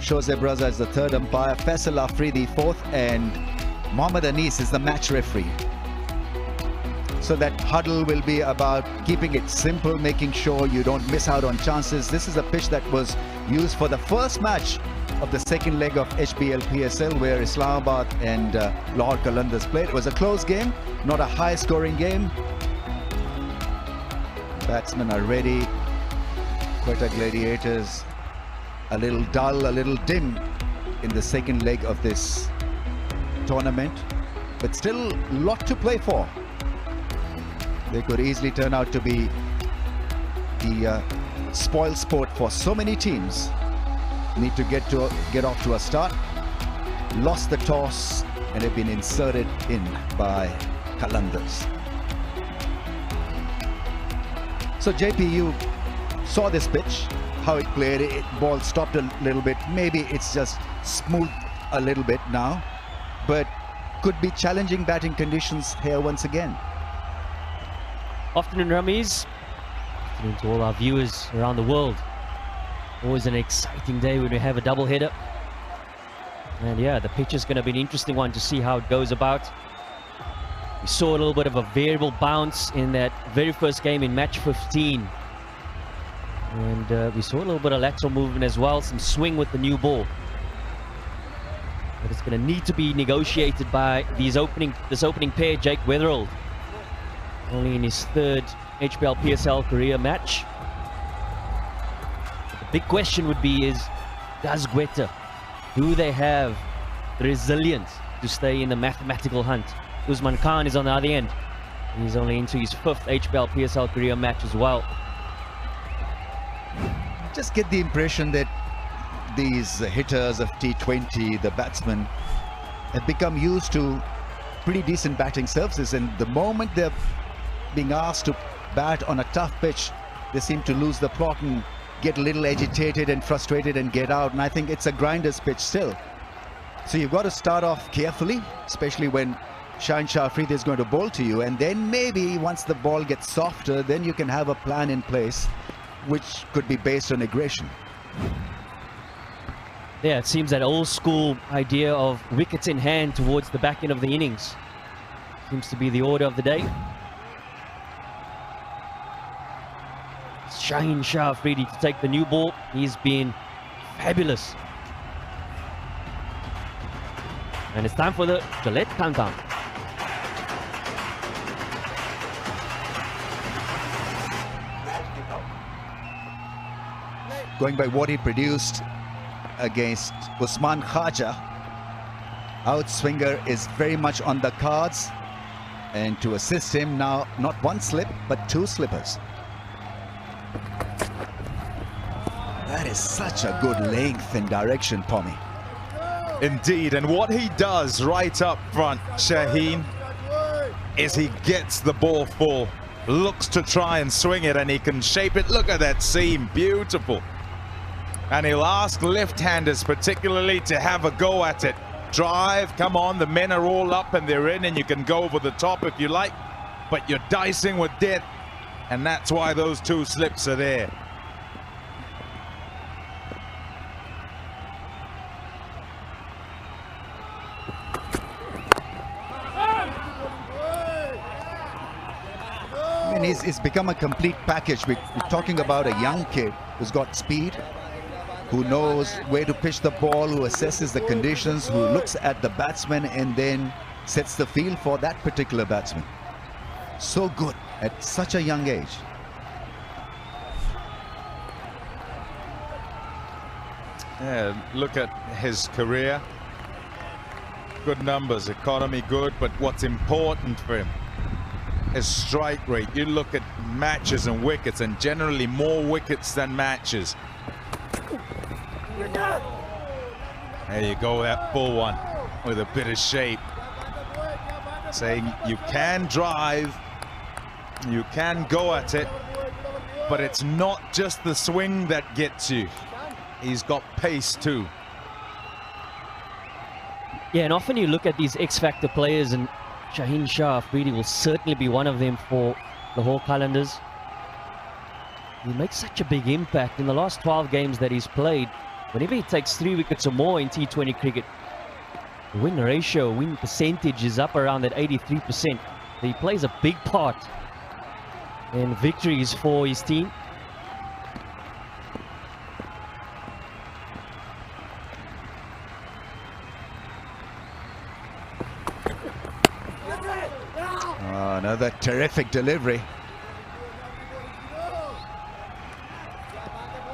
Josep Raza is the third umpire, Faisal Afridi fourth, and Mohammad Anis is the match referee. So that huddle will be about keeping it simple, making sure you don't miss out on chances. This is a pitch that was used for the first match of the second leg of HBL PSL, where Islamabad and Lahore Qalandars played. It was a close game, not a high-scoring game. Batsmen are ready. Quetta Gladiators a little dull, a little dim in the second leg of this tournament, but still a lot to play for. They could easily turn out to be the spoil sport for so many teams. Need to get off to a start. Lost the toss and have been inserted in by Qalandars. So JP, you saw this pitch, how it played. Ball stopped a little bit. Maybe it's just smooth a little bit now, but could be challenging batting conditions here once again. Afternoon, Ramiz. Afternoon to all our viewers around the world. Always an exciting day when we have a double header. And yeah, the pitch is going to be an interesting one to see how it goes about. We saw a little bit of a variable bounce in that very first game in match 15. And we saw a little bit of lateral movement as well, some swing with the new ball. But it's going to need to be negotiated by this opening pair, Jake Weatherald. Only in his third HBL PSL career match. But the big question would be does Quetta, do they have the resilience to stay in the mathematical hunt? Usman Khan is on the other end. He's only into his fifth HBL PSL career match as well. Just get the impression that these hitters of T20, the batsmen, have become used to pretty decent batting surfaces, and the moment they're being asked to bat on a tough pitch, they seem to lose the plot and get a little agitated and frustrated and get out. And I think it's a grinder's pitch still. So you've got to start off carefully, especially when Shaheen Afridi is going to bowl to you, and then maybe once the ball gets softer, then you can have a plan in place which could be based on aggression. Yeah, it seems that old school idea of wickets in hand towards the back end of the innings seems to be the order of the day. Shaheen Afridi to take the new ball. He's been fabulous. And it's time for the Gillette countdown. Going by what he produced against Usman Khaja, outswinger is very much on the cards, and to assist him now, not one slip but two slippers. That is such a good length and direction, Pommy. Indeed, and what he does right up front, Shaheen, is he gets the ball full, looks to try and swing it, and he can shape it. Look at that seam, beautiful. And he'll ask left-handers particularly to have a go at it. Drive, come on, the men are all up and they're in, and you can go over the top if you like, but you're dicing with death, and that's why those two slips are there. I mean, it's become a complete package. We're talking about a young kid who's got speed, who knows where to pitch the ball, who assesses the conditions, who looks at the batsman and then sets the field for that particular batsman. So good at such a young age. Yeah, look at his career. Good numbers, economy good, but what's important for him is strike rate. You look at matches and wickets, and generally more wickets than matches. There you go, that full one with a bit of shape. Saying you can drive, you can go at it, but it's not just the swing that gets you. He's got pace too. Yeah, and often you look at these X-Factor players, and Shaheen Afridi will certainly be one of them for Lahore Qalandars. He makes such a big impact. In the last 12 games that he's played, Whenever he takes 3 wickets or more in T20 cricket, the win ratio, win percentage is up around that 83%. He plays a big part in victories for his team. Another terrific delivery.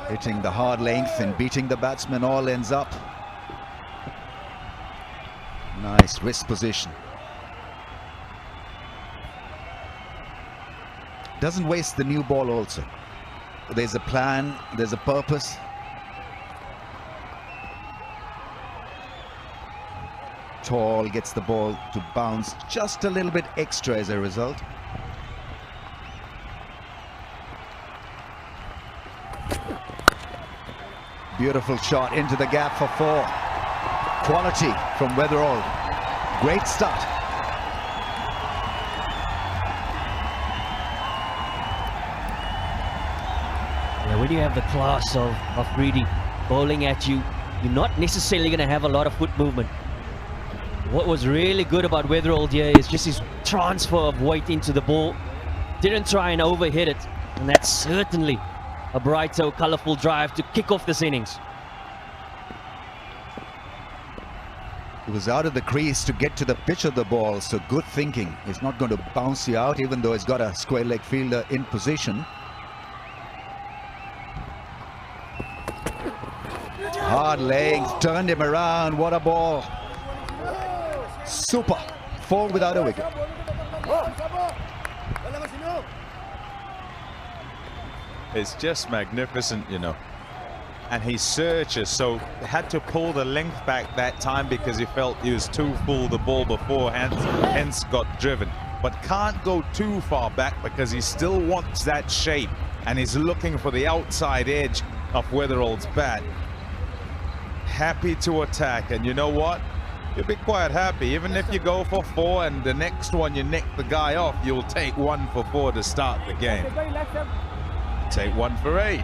Hitting the hard length and beating the batsman, all ends up. Nice wrist position. Doesn't waste the new ball also. There's a plan, there's a purpose. Tall gets the ball to bounce just a little bit extra as a result. Beautiful shot into the gap for 4. Quality from Weatherall. Great start. Yeah, when you have the class of Reedy bowling at you, you're not necessarily going to have a lot of foot movement. What was really good about Weatherall here is just his transfer of weight into the ball. Didn't try and overhit it, and that's certainly a bright, colourful drive to kick off this innings. He was out of the crease to get to the pitch of the ball, so good thinking. He's not going to bounce you out, even though he's got a square leg fielder in position. Hard length, turned him around. What a ball. Super. 4 without a wicket. It's just magnificent, you know. And he searches, so had to pull the length back that time because he felt he was too full the ball beforehand, hence got driven. But can't go too far back because he still wants that shape, and he's looking for the outside edge of Weatherall's bat. Happy to attack, and you know what? You'll be quite happy. Even if you go for 4 and the next one you nick the guy off, you'll take 1 for 4 to start the game. Take 1 for 8.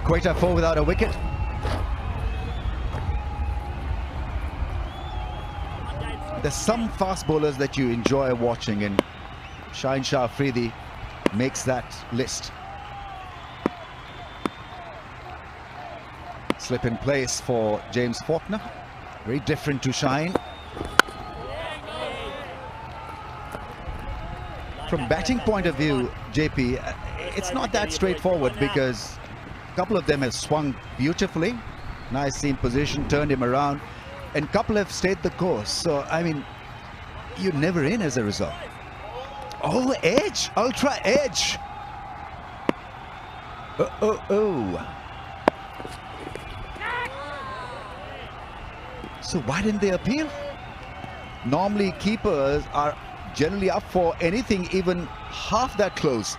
Quetta 4 without a wicket. There's some fast bowlers that you enjoy watching, and Shaheen Shah Afridi makes that list. Slip in place for James Faulkner. Very different to Shaheen. From batting point of view, JP, it's not that straightforward because a couple of them have swung beautifully. Nice seam position, turned him around, and a couple have stayed the course. So, I mean, you're never in as a result. Oh, edge, ultra edge. So why didn't they appeal? Normally keepers are generally up for anything even half that close.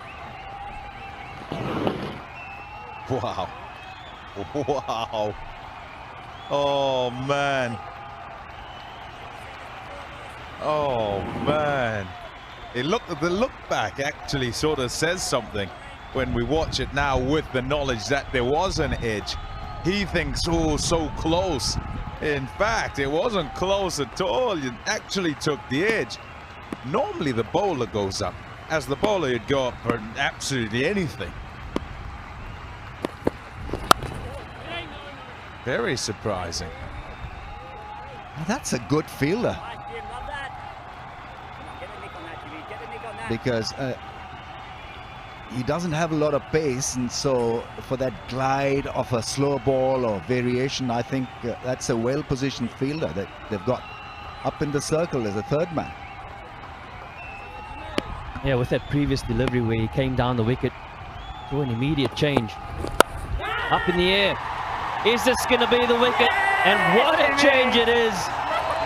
Wow. Wow. Oh, man. Oh, man. The look back actually sort of says something when we watch it now with the knowledge that there was an edge. He thinks, oh, so close. In fact, it wasn't close at all. You actually took the edge. Normally the bowler goes up. As the bowler, you'd go up for absolutely anything. Very surprising. That's a good fielder. Because he doesn't have a lot of pace, and so for that glide of a slow ball or variation, I think that's a well-positioned fielder that they've got up in the circle as a third man. Yeah, with that previous delivery where he came down the wicket to an immediate change. Up in the air. Is this going to be the wicket? And what a change it is.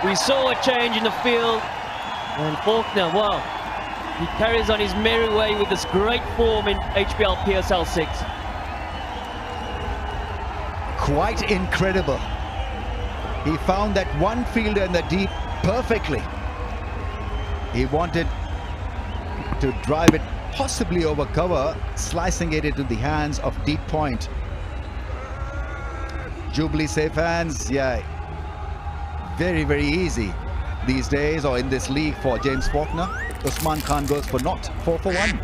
We saw a change in the field. And Faulkner, well, he carries on his merry way with this great form in HBL PSL 6. Quite incredible. He found that one fielder in the deep perfectly. He wanted to drive it possibly over cover, slicing it into the hands of deep point. Jubilee safe hands, yeah. Very, very easy these days, or in this league for James Faulkner. Usman Khan goes for not 4 for 1.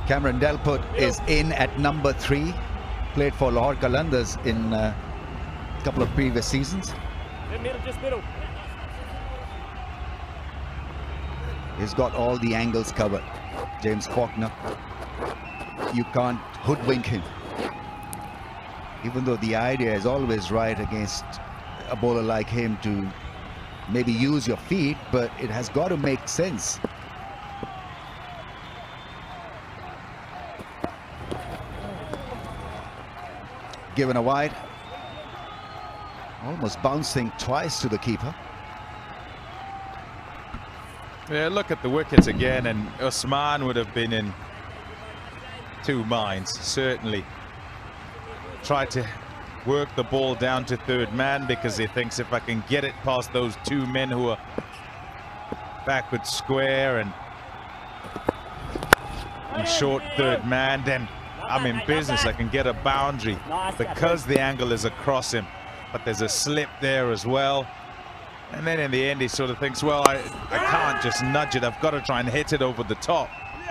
Cameron Delport is in at number 3. Played for Lahore Qalandars in a couple of previous seasons. He's got all the angles covered. James Faulkner. You can't hoodwink him. Even though the idea is always right against a bowler like him to maybe use your feet, but it has got to make sense. Given a wide, almost bouncing twice to the keeper. Yeah, look at the wickets again, and Usman would have been in 2 minds, certainly. Tried to work the ball down to third man because he thinks if I can get it past those 2 men who are backward square and short third man, then I'm in business. I can get a boundary because the angle is across him. But there's a slip there as well. And then in the end, he sort of thinks, well, I can't just nudge it. I've got to try and hit it over the top.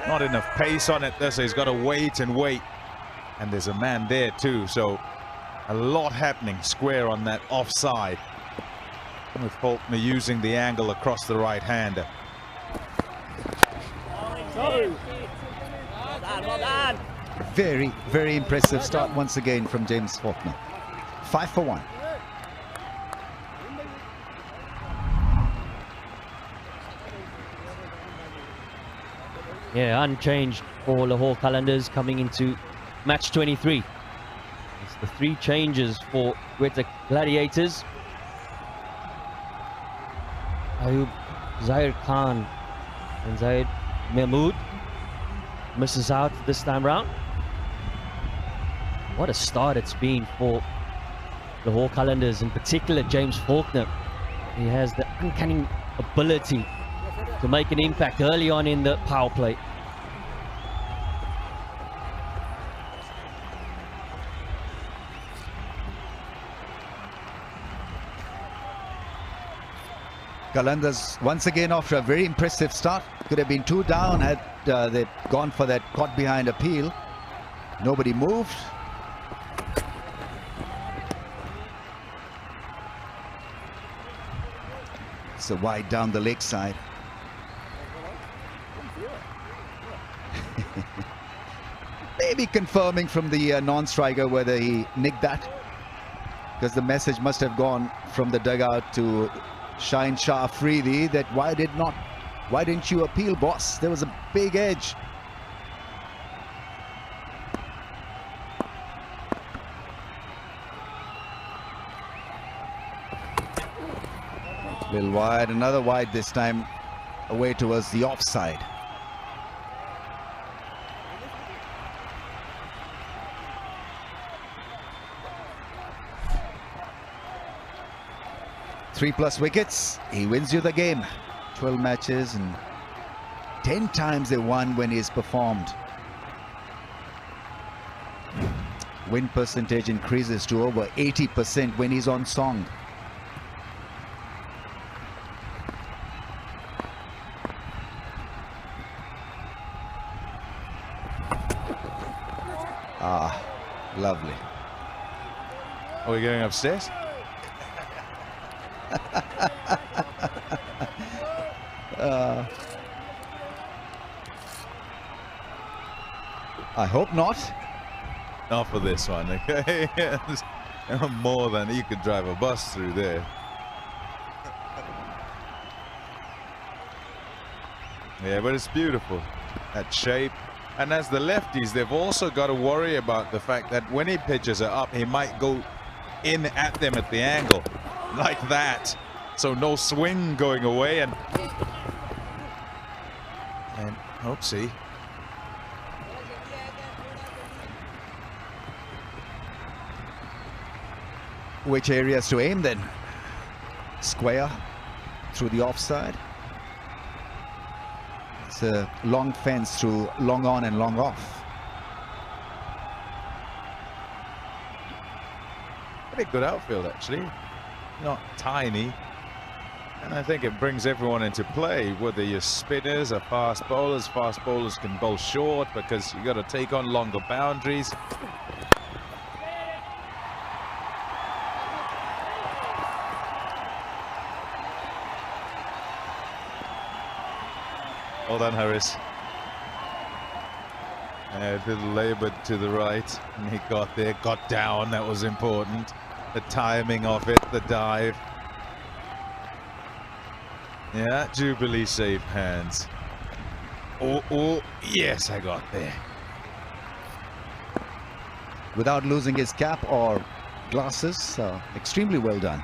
Not enough pace on it there, so he's got to wait and wait. And there's a man there too. So a lot happening square on that offside. With Faulkner using the angle across the right-hander. Very, very impressive start once again from James Faulkner. 5 for 1. Yeah, unchanged for Lahore Qalandars coming into match 23. It's the 3 changes for Quetta Gladiators. Ayub Zahir Khan and Zaid Mahmood misses out this time round. What a start it's been for Lahore Qalandars, in particular James Faulkner. He has the uncanny ability to make an impact early on in the power play. Qalandars once again after a very impressive start. Could have been 2 down had they gone for that caught behind appeal. Nobody moved. It's a wide down the leg side. Maybe confirming from the non-striker whether he nicked that, because the message must have gone from the dugout to Shine Shah Afridi that why didn't you appeal, boss? There was a big edge. Little wide, another wide this time, away towards the offside. Three plus wickets, he wins you the game. 12 matches and 10 times they won when he's performed. Win percentage increases to over 80% when he's on song. Lovely. Are we going upstairs? I hope not. Not for this one, okay? More than you could drive a bus through there. Yeah, but it's beautiful, that shape. And as the lefties, they've also got to worry about the fact that when he pitches it up, he might go in at them at the angle, like that. So no swing going away, and oopsie. Which areas to aim then? Square through the offside. It's a long fence through long on and long off. Pretty good outfield, actually. Not tiny. And I think it brings everyone into play, whether you're spinners or fast bowlers. Fast bowlers can bowl short because you got to take on longer boundaries. Well done, Harris. A little laboured to the right, and he got there, got down. That was important. The timing of it, the dive. Yeah, Jubilee safe hands. Oh, yes, I got there. Without losing his cap or glasses, extremely well done.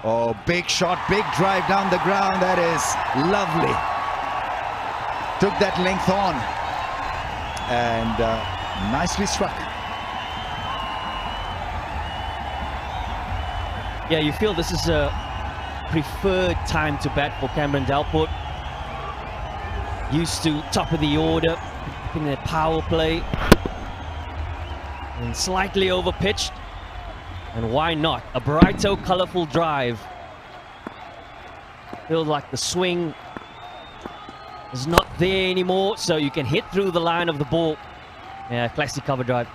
Oh, big shot, big drive down the ground. That is lovely. Took that length on and nicely struck. Yeah, you feel this is a preferred time to bat for Cameron Delport. Used to top of the order in their power play. And slightly overpitched. And why not? A brighter, colorful drive. Feels like the swing is not there anymore, so you can hit through the line of the ball. Yeah, classic cover drive.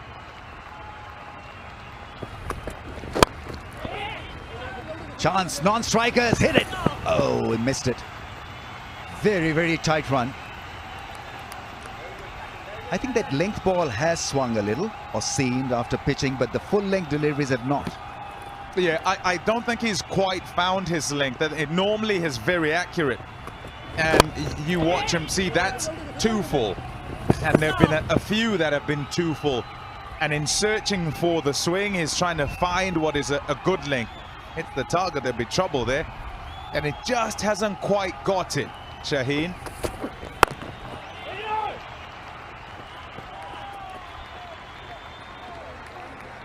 Chance, non-strikers, hit it. Oh, he missed it. Very, very tight run. I think that length ball has swung a little or seamed after pitching, but the full length deliveries have not. Yeah, I don't think he's quite found his length. It normally is very accurate. And you watch him, see, that's too full. And there have been a few that have been too full. And in searching for the swing, he's trying to find what is a good length. Hits the target, there'll be trouble there. And it just hasn't quite got it, Shaheen.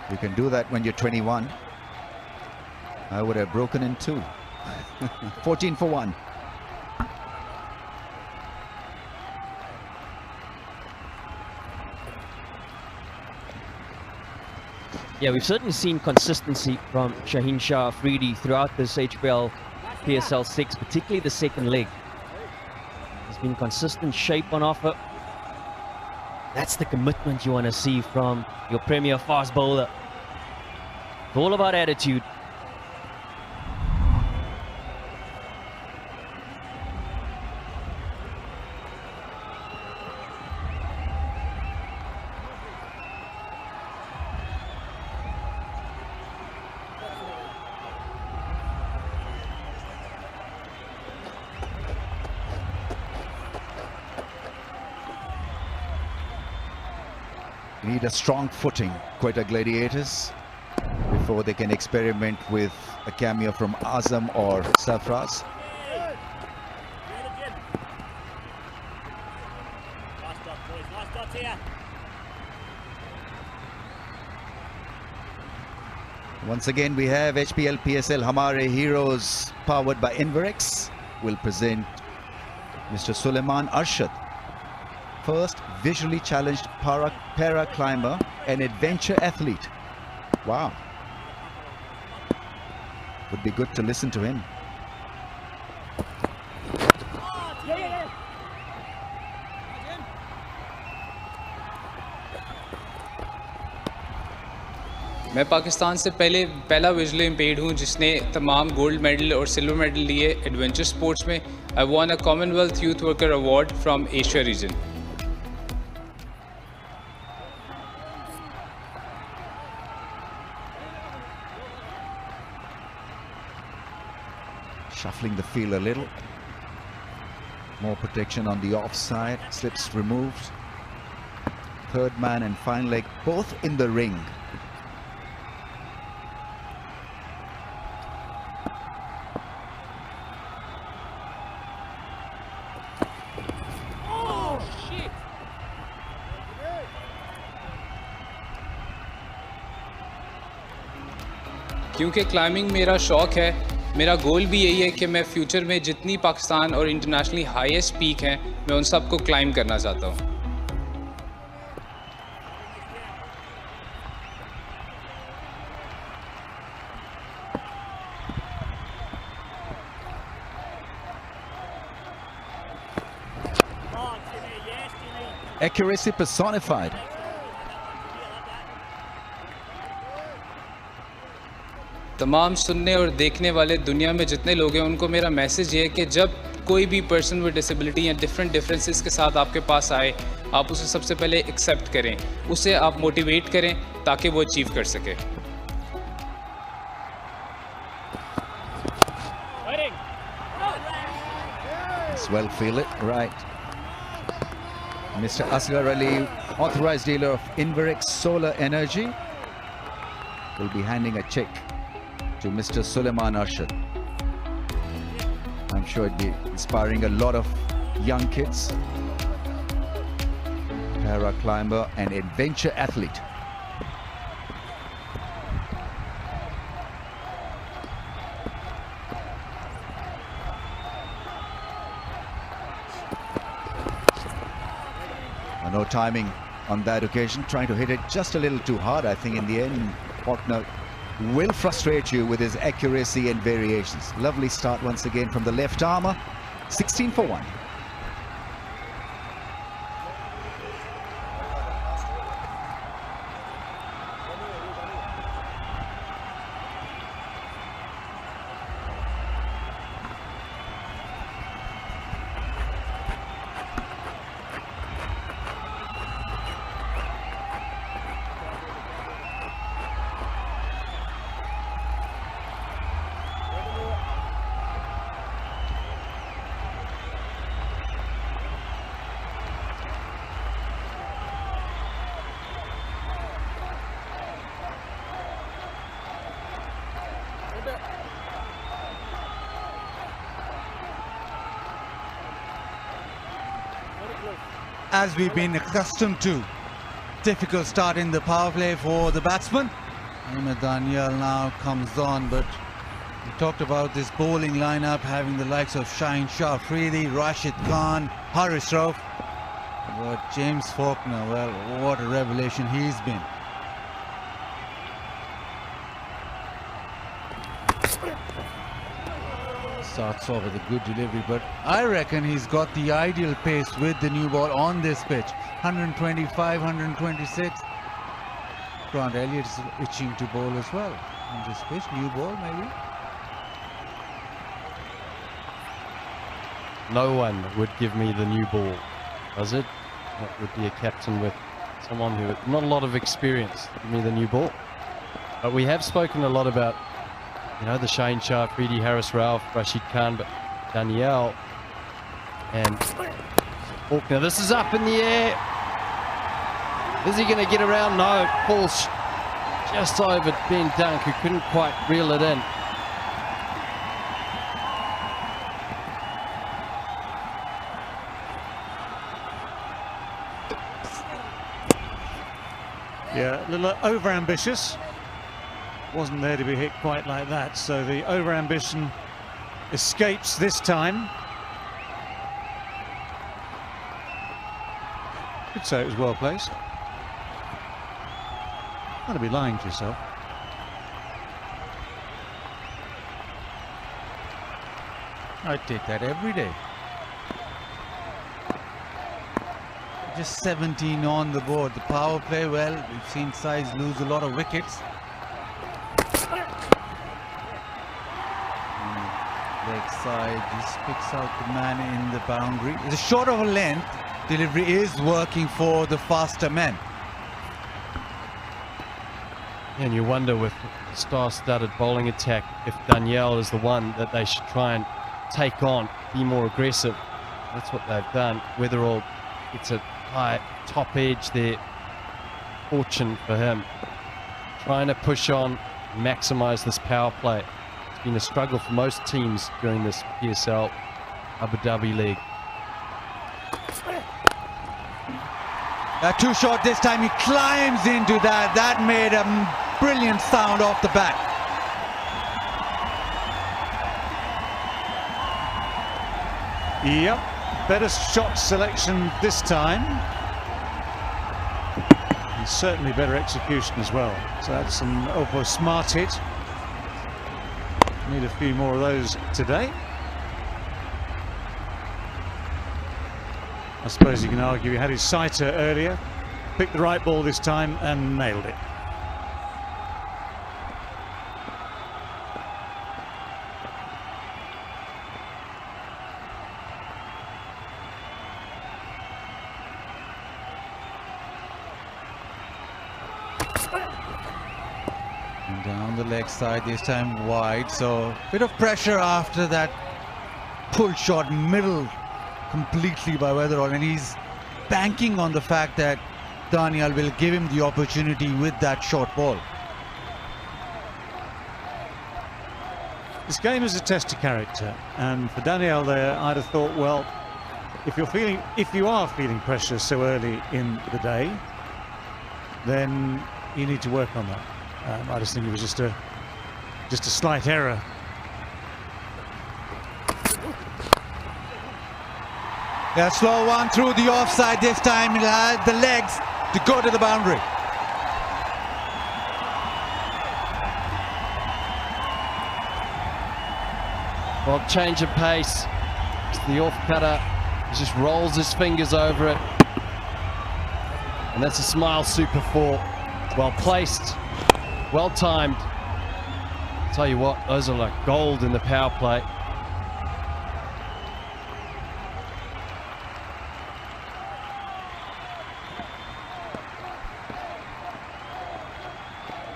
You can do that when you're 21. I would have broken in two. 14 for 1. Yeah, we've certainly seen consistency from Shaheen Shah Afridi throughout this HBL PSL 6, particularly the second leg. There's been consistent shape on offer. That's the commitment you want to see from your premier fast bowler. It's all about attitude. Need a strong footing, Quetta Gladiators, before they can experiment with a cameo from Azam or Safraz. Once again, we have HBL PSL Hamare Heroes powered by Inverex. Will present Mr. Suleiman Arshad, first visually challenged para climber and adventure athlete. Wow. Would be good to listen to him. मैं पाकिस्तान से पहला visually impaired हूँ जिसने तमाम gold medal और silver medal लिए adventure sports में. I won a Commonwealth youth worker award from Asia region. Shuffling the field a little. More protection on the offside. Slips removed. Third man and final leg both in the ring. Oh shit! क्योंकि climbing मेरा शौक है, मेरा गोल भी यही है कि मैं फ्यूचर में जितनी पाकिस्तान और इंटरनेशनली हाईएस्ट पीक हैं मैं उन सबको क्लाइंब करना चाहता हूँ. Accuracy personified. तमाम सुनने और देखने वाले दुनिया में जितने लोग हैं उनको मेरा मैसेज ये है कि जब कोई भी पर्सन विद डिसेबिलिटी या डिफरेंट डिफरेंसेस के साथ आपके पास आए, आप उसे सबसे पहले एक्सेप्ट करें, उसे आप मोटिवेट करें ताकि वो अचीव कर सके. It's well fielded, right. Mr. Asghar Ali, authorized dealer of Inverex Solar Energy, will be handing a check to Mr. Suleiman Arshad. I'm sure it'd be inspiring a lot of young kids. Para climber and adventure athlete. No timing on that occasion, trying to hit it just a little too hard. I think in the end, Faulkner will frustrate you with his accuracy and variations. Lovely start once again from the left armour, 16 for 1. As we've been accustomed to, difficult start in the power play for the batsman. Ahmed Daniel now comes on, but we talked about this bowling lineup having the likes of Shaheen Shah Afridi, Rashid Khan, Haris Rauf. But James Faulkner, well, what a revelation he's been. Starts off with a good delivery, but I reckon he's got the ideal pace with the new ball on this pitch. 125, 126. Grant Elliott is itching to bowl as well on this pitch. New ball, maybe. No one would give me the new ball, does it? That would be a captain with someone who not a lot of experience. Give me the new ball. But we have spoken a lot about, you know, the Shaheen Shah, Afridi, Haris Rauf, Rashid Khan, but Danielle and Faulkner. This is up in the air. Is he going to get around? No, falls just over Ben Dunk, who couldn't quite reel it in. Yeah, a little over-ambitious. Wasn't there to be hit quite like that, so the over-ambition escapes this time. Could say it was well placed. Gotta be lying to yourself. I'd take that every day. Just 17 on the board. The power play, well, we've seen sides lose a lot of wickets. leg side, just picks out the man in the boundary. It's a short of a length. Delivery is working for the faster men. And you wonder with star-studded bowling attack if Danielle is the one that they should try and take on, be more aggressive. That's what they've done. Weatherall gets a high top edge there. Fortune for him. Trying to push on, maximise this power play. It's been a struggle for most teams during this PSL Abu Dhabi League. Too short this time. He climbs into that. That made a brilliant sound off the bat. Yep, better shot selection this time. And certainly better execution as well. So that's an smart hit. Need a few more of those today. I suppose you can argue he had his sighter earlier, picked the right ball this time and nailed it. And down the leg side, this time wide, so bit of pressure after that pull shot middle completely by Weatherall, and he's banking on the fact that Daniel will give him the opportunity with that short ball. This game is a test of character, and for Daniel there, I'd have thought, well, if you are feeling pressure so early in the day, then you need to work on that. I just think it was just a slight error. Yeah, slow one through the offside this time. He'll have the legs to go to the boundary. Well, change of pace. It's the off cutter. He just rolls his fingers over it. And that's a smile super four. Well placed, well timed. Tell you what, those are like gold in the power play.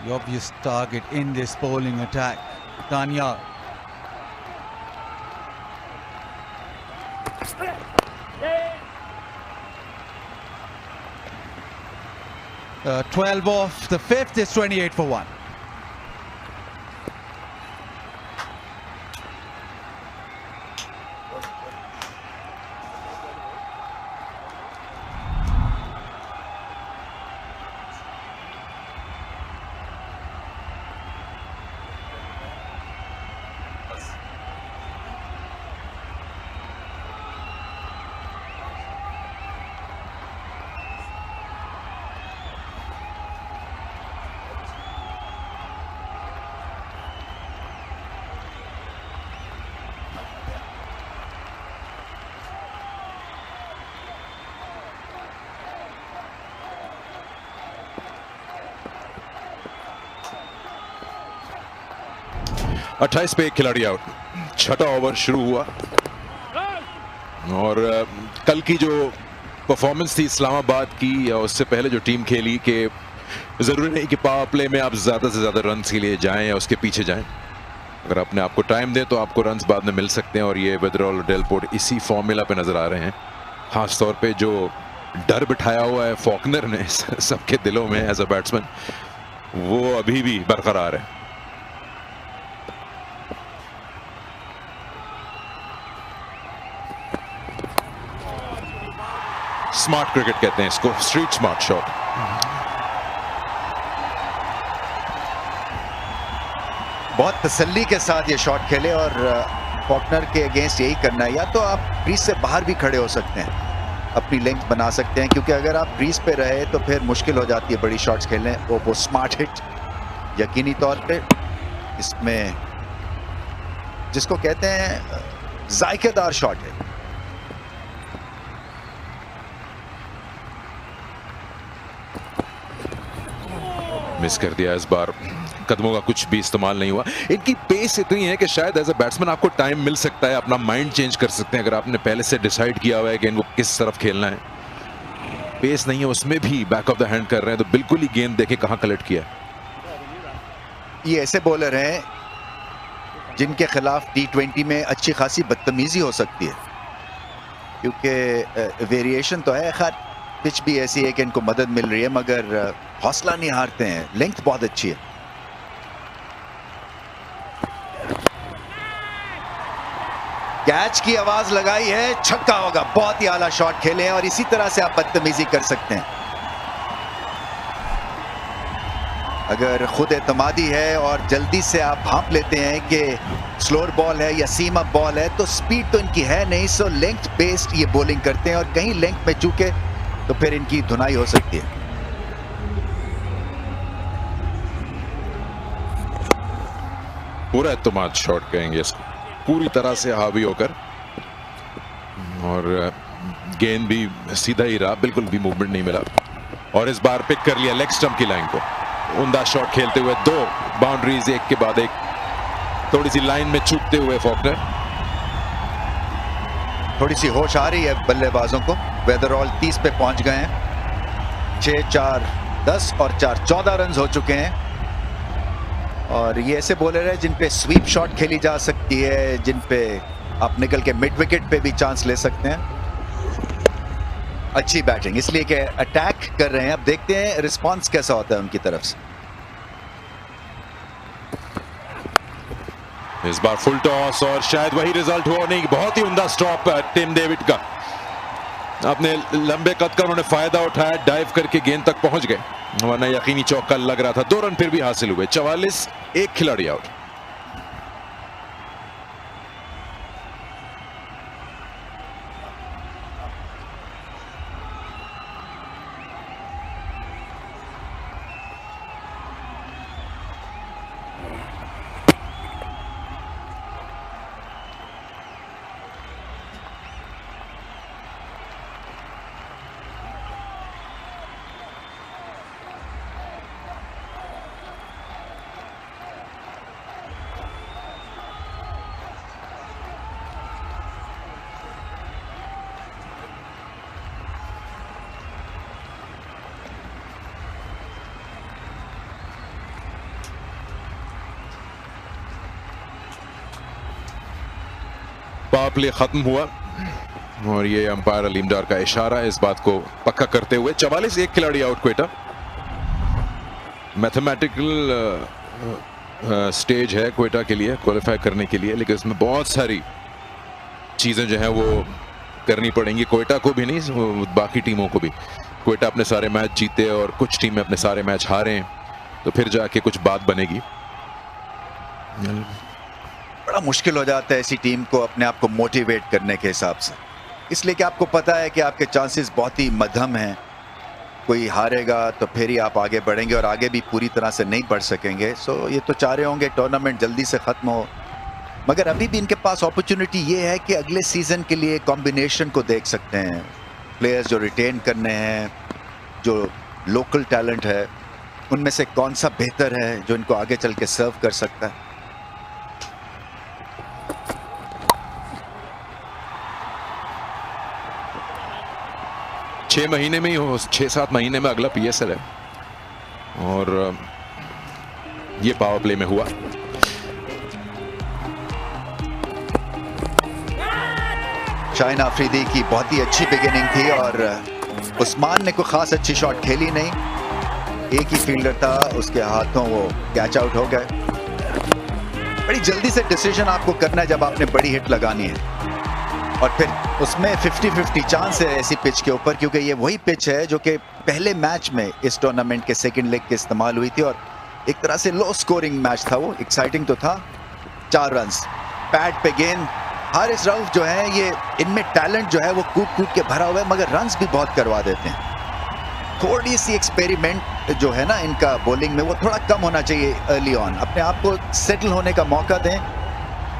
The obvious target in this bowling attack, Daniel. Uh, 12 off the fifth is 28 for 1. अट्ठाईस पे एक खिलाड़ी out, छठा over शुरू हुआ और कल की जो परफॉर्मेंस थी इस्लामाबाद की या उससे पहले जो टीम खेली कि ज़रूरी नहीं कि पावर प्ले में आप ज़्यादा से ज़्यादा रन के लिए जाएं या उसके पीछे जाएं। अगर अपने आप को टाइम दें तो आपको रन्स बाद में मिल सकते हैं और ये वेदरॉल और डेलपोर्ट इसी फॉर्मूला पे नज़र आ रहे हैं। ख़ास तौर पे जो डर बिठाया हुआ है फॉकनर ने सबके दिलों में एज अ बैट्समैन, वो अभी भी बरकरार है। स्मार्ट क्रिकेट कहते हैं इसको, स्ट्रीट स्मार्ट शॉट। बहुत तसल्ली के साथ ये शॉट खेले और फॉकनर के अगेंस्ट यही करना है, या तो आप क्रीज से बाहर भी खड़े हो सकते हैं, अपनी लेंथ बना सकते हैं, क्योंकि अगर आप क्रीज पे रहे तो फिर मुश्किल हो जाती है बड़ी शॉट्स खेलने। वो स्मार्ट हिट यकीनी तौर पे इसमें जिसको कहते हैं जायकेदार शॉट है। मिस कर दिया इस बार कदमों का कुछ भी इस्तेमाल नहीं हुआ। इनकी पेस इतनी है कि शायद एज अ बैट्समैन आपको टाइम मिल सकता है, अपना माइंड चेंज कर सकते हैं अगर आपने पहले से डिसाइड किया हुआ है कि इनको किस तरफ खेलना है। पेस नहीं है, उसमें भी बैक ऑफ द हैंड कर रहे हैं, तो बिल्कुल ही गेंद देखे कहां कलेक्ट किया। ये ऐसे बॉलर हैं जिनके खिलाफ T20 में अच्छी खासी बदतमीजी हो सकती है, क्योंकि वेरिएशन तो है, खैर पिच भी ऐसी है कि इनको मदद मिल रही है, मगर हौसला नहीं हारते हैं, लेंथ बहुत अच्छी है। कैच की आवाज लगाई है, छक्का होगा। बहुत ही आला शॉट खेले हैं और इसी तरह से आप बदतमीजी कर सकते हैं। अगर खुद एतमादी है और जल्दी से आप भांप लेते हैं कि स्लोअर बॉल है या सीम अप बॉल है, तो स्पीड तो इनकी है नहीं, सो लेंथ बेस्ड ये बॉलिंग करते हैं और कहीं लेंथ में चूके तो फिर इनकी धुनाई हो सकती है। पूरा एतमाद शॉट कहेंगे इसको, पूरी तरह से हावी होकर, और गेंद भी सीधा ही रहा, बिल्कुल भी मूवमेंट नहीं मिला। और इस बार पिक कर लिया लेग स्टंप की लाइन को, उमदा शॉट खेलते हुए 2 बाउंड्रीज एक के बाद एक, थोड़ी सी लाइन में चूकते हुए फॉकनर। थोड़ी सी होश आ रही है बल्लेबाजों को। वेदरऑल 30 पे पहुंच गए हैं, 6, 4, 10 और 4, 14 रन हो चुके हैं। और ये ऐसे बॉलर है जिन पे स्वीप शॉट खेली जा सकती है, जिन पे आप निकल के मिड विकेट पे भी चांस ले सकते हैं। अच्छी बैटिंग, इसलिए कि अटैक कर रहे हैं। अब देखते हैं रिस्पांस कैसा होता है उनकी तरफ से। इस बार फुल टॉस और शायद वही रिजल्ट हुआ नहीं। बहुत ही उम्दा स्टॉप टिम डेविड का, अपने लंबे कद का उन्होंने फायदा उठाया, डाइव करके गेंद तक पहुंच गए, वरना यकीनी चौका लग रहा था। 2 रन फिर भी हासिल हुए। 44, एक खिलाड़ी आउट। पावर प्ले खत्म हुआ और ये अंपायर अलीमडार का इशारा इस बात को पक्का करते हुए 44, एक खिलाड़ी आउट। क्वेटा मैथमेटिकल स्टेज है क्वेटा के लिए क्वालिफाई करने के लिए, लेकिन इसमें बहुत सारी चीजें जो है वो करनी पड़ेंगी। क्वेटा को भी नहीं, बाकी टीमों को भी। क्वेटा अपने सारे मैच जीते और कुछ टीमें अपने सारे मैच हारे, तो फिर जाके कुछ बात बनेगी। बड़ा मुश्किल हो जाता है ऐसी टीम को अपने आप को मोटिवेट करने के हिसाब से, इसलिए कि आपको पता है कि आपके चांसेस बहुत ही मध्यम हैं। कोई हारेगा तो फिर ही आप आगे बढ़ेंगे और आगे भी पूरी तरह से नहीं बढ़ सकेंगे। सो ये तो चाह रहे होंगे टूर्नामेंट जल्दी से ख़त्म हो, मगर अभी भी इनके पास अपॉर्चुनिटी ये है कि अगले सीज़न के लिए कॉम्बिनेशन को देख सकते हैं। प्लेयर्स जो रिटेन करने हैं, जो लोकल टैलेंट है, उनमें से कौन सा बेहतर है जो इनको आगे चल के सर्व कर सकता है। छह महीने में ही हो, 6-7 महीने में अगला PSL है और ये पावर प्ले में हुआ। शाहीन आफरीदी की बहुत ही अच्छी बिगिनिंग थी और उस्मान ने कोई खास अच्छी शॉट खेली नहीं, एक ही फील्डर था, उसके हाथों वो कैच आउट हो गए। बड़ी जल्दी से डिसीजन आपको करना है जब आपने बड़ी हिट लगानी है, और फिर उसमें 50-50 चांस है ऐसी पिच के ऊपर, क्योंकि ये वही पिच है जो कि पहले मैच में इस टूर्नामेंट के सेकंड लेग के इस्तेमाल हुई थी और एक तरह से लो स्कोरिंग मैच था वो। एक्साइटिंग तो था। 4 रन्स पैड पे गेंद। हारिस रऊफ जो है, ये इनमें टैलेंट जो है वो कूद कूद के भरा हुआ है, मगर रन्स भी बहुत करवा देते हैं। थोड़ी सी एक्सपेरिमेंट जो है ना इनका बॉलिंग में, वो थोड़ा कम होना चाहिए अर्ली ऑन। अपने आप को सेटल होने का मौका दें,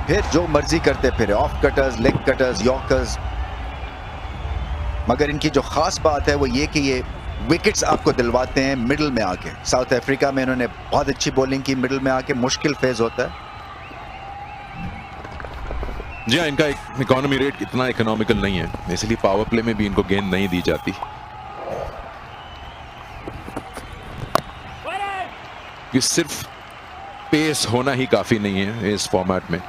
फिर जो मर्जी करते फिर of cutters, leg cutters, yorkers. मगर इनकी जो खास बात है वो ये कि ये विकेट्स आपको दिलवाते हैं मिडिल में आके। साउथ अफ्रीका में इन्होंने बहुत अच्छी बॉलिंग की मिडिल में आके, मुश्किल फेज होता है। जी हाँ, इनका इकोनॉमी रेट इतना इकोनॉमिकल नहीं है, इसलिए पावर प्ले में भी इनको गेंद नहीं दी जाती। ये सिर्फ पेस होना ही काफी नहीं है इस फॉर्मेट में,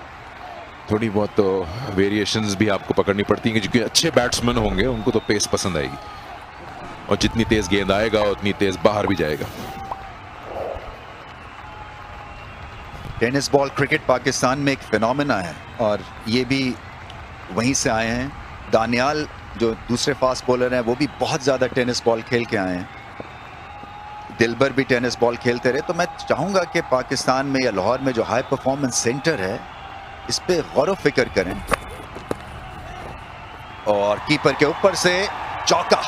थोड़ी बहुत तो वेरिएशंस भी आपको पकड़नी पड़ती हैं, क्योंकि अच्छे बैट्समैन होंगे उनको तो पेस पसंद आएगी, और जितनी तेज गेंद आएगा उतनी तेज बाहर भी जाएगा। टेनिस बॉल क्रिकेट पाकिस्तान में एक फिनोमेना है, और ये भी वहीं से आए हैं। दानियाल जो दूसरे फास्ट बॉलर हैं वो भी बहुत ज़्यादा टेनिस बॉल खेल के आए हैं। दिलबर भी टेनिस बॉल खेलते रहे। तो मैं चाहूँगा कि पाकिस्तान में या लाहौर में जो हाई परफॉर्मेंस सेंटर है इस पे गौर व फिक्र करें। और कीपर के ऊपर से चौका,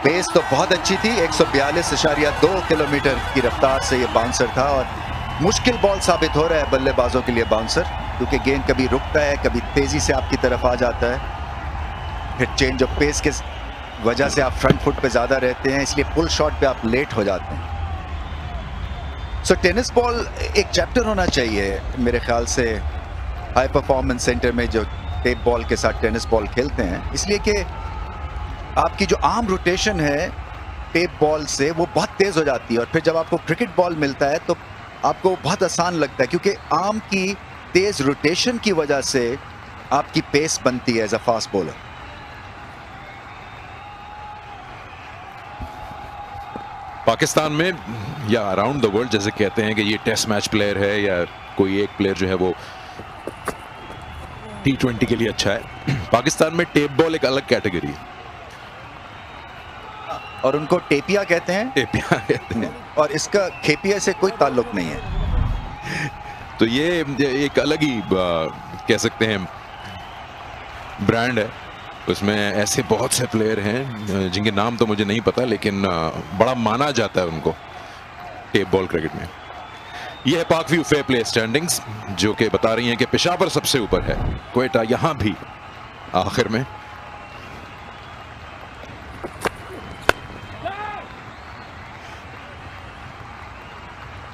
पेस तो बहुत अच्छी थी, 142.2 किलोमीटर की रफ्तार से ये बाउंसर था, और मुश्किल बॉल साबित हो रहा है बल्लेबाजों के लिए बाउंसर, क्योंकि गेंद कभी रुकता है, कभी तेजी से आपकी तरफ आ जाता है, फिर चेंज ऑफ पेस के वजह से आप फ्रंट फुट पे ज्यादा रहते हैं, इसलिए पुल शॉट पे आप लेट हो जाते हैं। सो टेनिस बॉल एक चैप्टर होना चाहिए मेरे ख्याल से हाई परफॉर्मेंस सेंटर में जो टेप बॉल के साथ टेनिस बॉल खेलते हैं, इसलिए कि आपकी जो आर्म रोटेशन है टेप बॉल से वो बहुत तेज हो जाती है, और फिर जब आपको क्रिकेट बॉल मिलता है तो आपको बहुत आसान लगता है, क्योंकि आर्म की तेज रोटेशन की वजह से आपकी पेस बनती है as a fast bowler. Pakistan में या अराउंड द वर्ल्ड जैसे कहते हैं कि ये टेस्ट मैच प्लेयर है, या कोई एक प्लेयर जो है वो T20 के लिए अच्छा है, पाकिस्तान में टेप बॉल एक अलग कैटेगरी है, और उनको टेपिया कहते हैं। टेपिया कहते हैं, और इसका खेपिया से कोई ताल्लुक नहीं है। तो ये एक अलग ही कह सकते हैं ब्रांड है। उसमें ऐसे बहुत से प्लेयर हैं जिनके नाम तो मुझे नहीं पता, लेकिन बड़ा माना जाता है उनको टेप बॉल क्रिकेट में। यह है पाक व्यू फेयर प्ले स्टैंडिंग्स, जो कि बता रही हैं कि पेशावर सबसे ऊपर है, क्वेटा यहां भी आखिर में।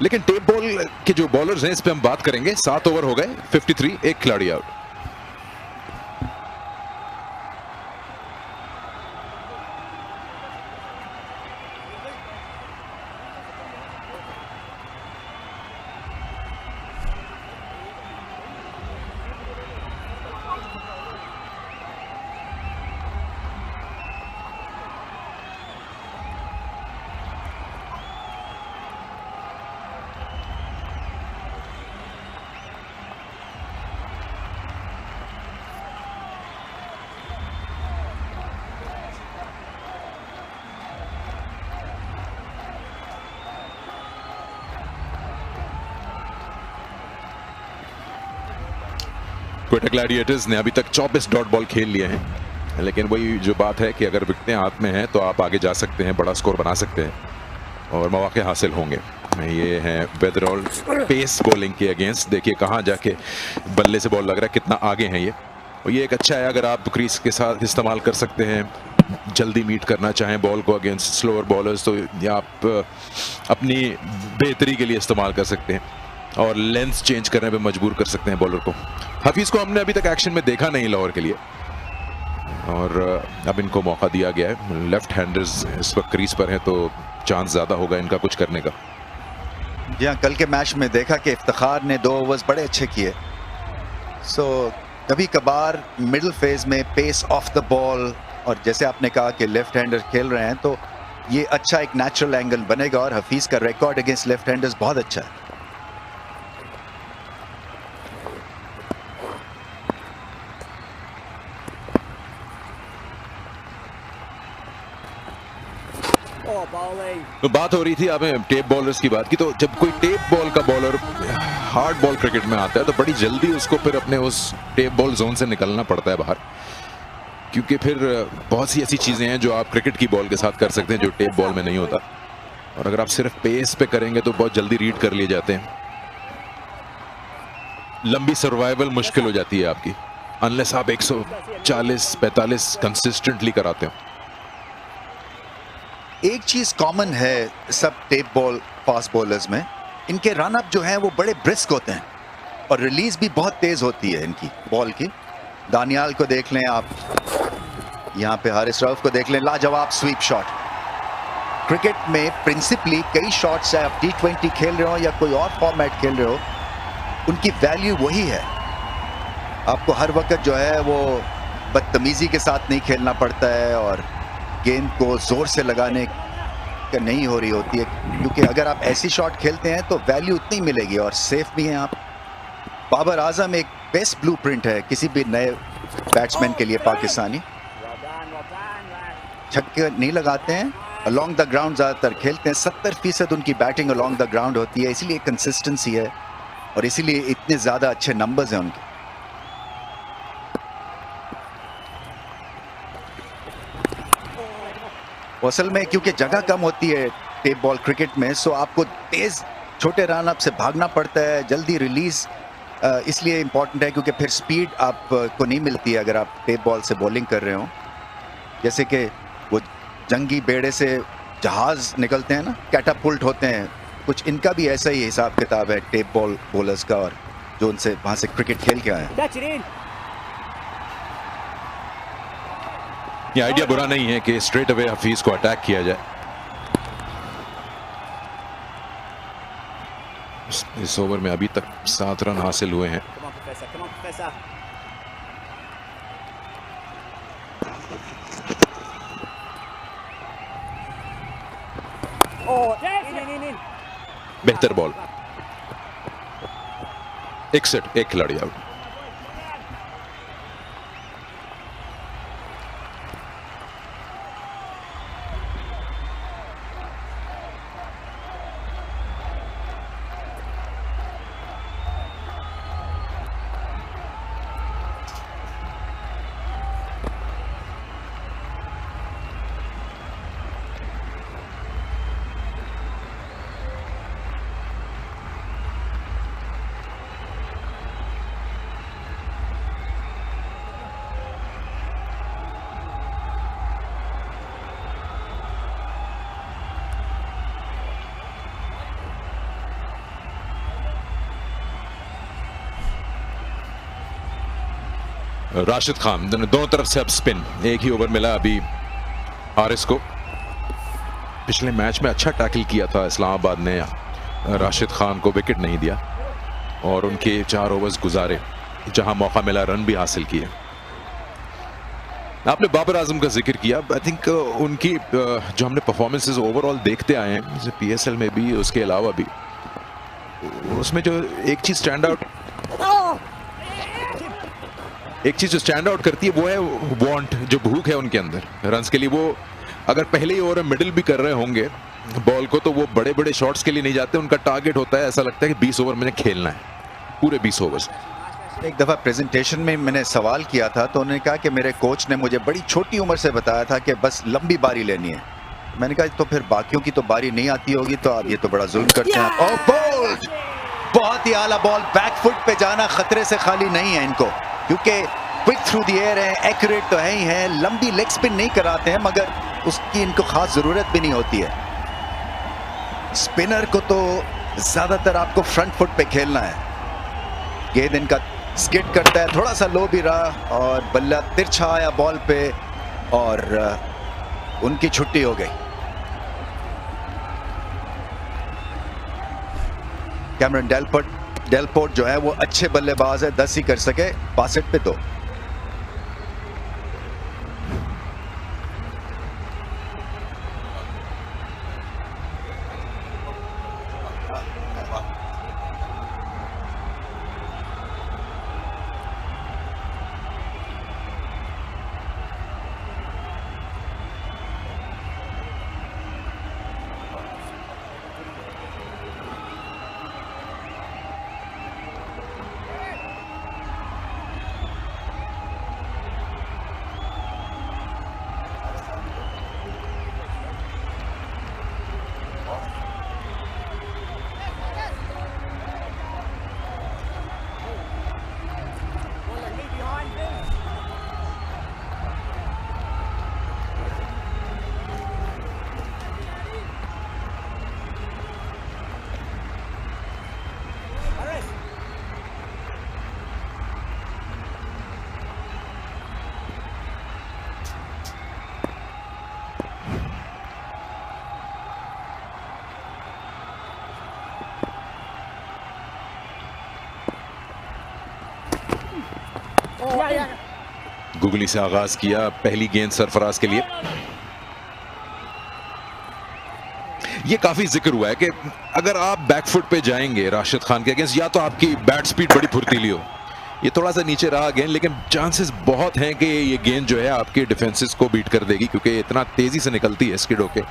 लेकिन टेप बॉल के जो बॉलर्स हैं इस पे हम बात करेंगे। 7 ओवर हो गए, 53, एक खिलाड़ी आउट। क्वेटा ग्लैडिएटर्स ने अभी तक 24 डॉट बॉल खेल लिए हैं, लेकिन वही जो बात है कि अगर विकेटें हाथ में हैं तो आप आगे जा सकते हैं, बड़ा स्कोर बना सकते हैं और मौके हासिल होंगे। ये है वेदरऑल पेस बॉलिंग के अगेंस्ट। देखिए कहाँ जाके बल्ले से बॉल लग रहा है, कितना आगे हैं ये। और ये एक अच्छा है अगर आप क्रीज के साथ इस्तेमाल कर सकते हैं, जल्दी मीट करना चाहें बॉल को अगेंस्ट स्लोअर बॉलर्स, तो ये आप अपनी बेहतरी के लिए इस्तेमाल कर सकते हैं और लेंथ चेंज करने पे मजबूर कर सकते हैं बॉलर को। हफीज को हमने अभी तक एक्शन में देखा नहीं लाहौर के लिए, और अब इनको मौका दिया गया है। लेफ्ट हैंडर्स इस वक्त क्रीज पर हैं तो चांस ज़्यादा होगा इनका कुछ करने का। जी हाँ, कल के मैच में देखा कि इफ्तिखार ने 2 ओवर्स बड़े अच्छे किए। सो कभी कभार मिडिल फेज में पेस ऑफ द बॉल, और जैसे आपने कहा कि लेफ्ट हैंडर खेल रहे हैं तो ये अच्छा एक नेचुरल एंगल बनेगा, और हफीज का रिकॉर्ड अगेंस्ट लेफ्ट हैंडर्स बहुत अच्छा है। तो बात हो रही थी आपने टेप बॉलर्स की बात की, तो जब कोई टेप बॉल का बॉलर हार्ड बॉल क्रिकेट में आता है तो बड़ी जल्दी उसको फिर अपने उस टेप बॉल जोन से निकलना पड़ता है बाहर, क्योंकि फिर बहुत सी ऐसी चीजें हैं जो आप क्रिकेट की बॉल के साथ कर सकते हैं जो टेप बॉल में नहीं होता, और अगर आप सिर्फ पेस पे करेंगे तो बहुत जल्दी रीड कर लिए जाते हैं। लंबी सर्वाइवल मुश्किल हो जाती है आपकी अनलेस आप 140-45 कंसिस्टेंटली कराते हो। एक चीज कॉमन है सब टेप बॉल फास्ट बॉलर्स में, इनके रन अप जो हैं वो बड़े ब्रिस्क होते हैं और रिलीज भी बहुत तेज होती है इनकी बॉल की। दानियाल को देख लें आप, यहाँ पे हारिस रऊफ को देख लें, लाजवाब स्वीप शॉट। क्रिकेट में प्रिंसिपली कई शॉट्स चाहे आप T20 खेल रहे हो या कोई और फॉर्मेट खेल रहे हो, उनकी वैल्यू वही है। आपको हर वक्त जो है वो बदतमीजी के साथ नहीं खेलना पड़ता है और गेंद को जोर से लगाने का नहीं हो रही होती है, क्योंकि अगर आप ऐसी शॉट खेलते हैं तो वैल्यू उतनी मिलेगी और सेफ भी हैं आप। बाबर आजम एक बेस्ट ब्लूप्रिंट है किसी भी नए बैट्समैन के लिए पाकिस्तानी। छक्के नहीं लगाते हैं, अलोंग द ग्राउंड ज़्यादातर खेलते हैं। 70% उनकी बैटिंग अलोंग द ग्राउंड होती है, इसीलिए कंसिस्टेंसी है और इसीलिए इतने ज़्यादा अच्छे नंबर्स हैं उनके। असल में क्योंकि जगह कम होती है टेप बॉल क्रिकेट में, सो आपको तेज छोटे रन अप से भागना पड़ता है, जल्दी रिलीज इसलिए इम्पॉर्टेंट है क्योंकि फिर स्पीड आपको नहीं मिलती है अगर आप टेप बॉल से बॉलिंग कर रहे हो। जैसे कि वो जंगी बेड़े से जहाज निकलते हैं ना, कैटापुल्ट होते हैं, कुछ इनका भी ऐसा ही हिसाब किताब है टेप बॉल बॉलर्स का, और जो उनसे वहां से क्रिकेट खेल के आए। ये आइडिया बुरा नहीं है कि स्ट्रेट अवे हफीज को अटैक किया जाए। इस ओवर में अभी तक 7 रन हासिल हुए हैं। बेहतर बॉल, एक सेट, एक खिलाड़ी आउट। राशिद खान दोनों तरफ से अब स्पिन, एक ही ओवर मिला अभी हारिस को। पिछले मैच में अच्छा टैकल किया था इस्लामाबाद ने, राशिद खान को विकेट नहीं दिया और उनके 4 ओवर्स गुजारे, जहां मौका मिला रन भी हासिल किए। आपने बाबर आजम का जिक्र किया, आई थिंक उनकी जो हमने परफॉर्मेंसेस ओवरऑल देखते आए हैं जैसे PSL में भी, उसके अलावा भी, उसमें जो एक चीज स्टैंड आउट करती है वो है वांट, जो भूख है उनके अंदर रन्स के लिए। वो अगर पहले ही ओवर मिडिल भी कर रहे होंगे बॉल को, तो वो बड़े बड़े शॉट्स के लिए नहीं जाते। उनका टारगेट होता है, ऐसा लगता है कि 20 ओवर मैंने खेलना है, पूरे 20 ओवर्स। एक दफ़ा प्रेजेंटेशन में मैंने सवाल किया था तो उन्होंने कहा कि मेरे कोच ने मुझे बड़ी छोटी उम्र से बताया था कि बस लंबी बारी लेनी है। मैंने कहा तो फिर बाकियों की तो बारी नहीं आती होगी, तो आप ये तो बड़ा जुल्म करते हैं। ओह बोल्ड, बहुत ही आला बॉल, बैकफुट पे जाना खतरे से खाली नहीं है इनको, क्योंकि क्विक थ्रू द एयर है, एक्यूरेट तो है ही है, लंबी लेग स्पिन नहीं कराते हैं मगर उसकी इनको खास जरूरत भी नहीं होती है। स्पिनर को तो ज्यादातर आपको फ्रंट फुट पे खेलना है। गेंद इनका स्किड करता है, थोड़ा सा लो भी रहा और बल्ला तिरछा आया बॉल पे और उनकी छुट्टी हो गई। कैमरन डेलपोर्ट जो है वो अच्छे बल्लेबाज है, 10 ही कर सके, 62 पे 2। गुगली से आगाज किया, पहली गेंद सरफराज के लिए। ये काफी जिक्र हुआ है कि अगर आप बैकफुट पे जाएंगे राशिद खान के अगेंस्ट, या तो आपकी बैट स्पीड बड़ी फुर्तीली हो, ये थोड़ा सा नीचे रहा गेंद, लेकिन चांसेस बहुत हैं कि ये गेंद जो है आपके डिफेंसेस को बीट कर देगी, क्योंकि इतना तेजी से निकलती है स्किड होके।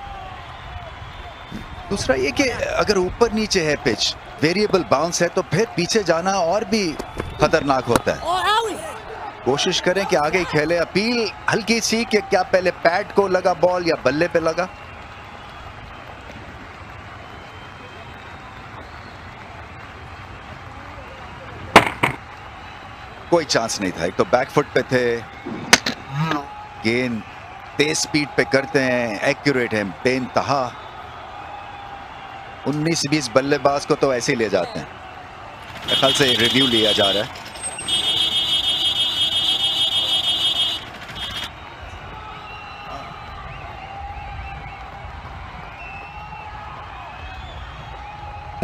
दूसरा ये कि अगर ऊपर नीचे है पिच, वेरिएबल बाउंस है, तो फिर पीछे जाना और भी खतरनाक होता है। कोशिश करें कि आगे खेले। अपील हल्की सी कि क्या पहले पैड को लगा बॉल या बल्ले पे लगा। कोई चांस नहीं था। एक तो बैकफुट पे थे, गेंद तेज स्पीड पे करते हैं, एक्यूरेट है बेइंतहा। 19-20 बल्लेबाज को तो ऐसे ही ले जाते हैं। मेरे ख्याल से रिव्यू लिया जा रहा है।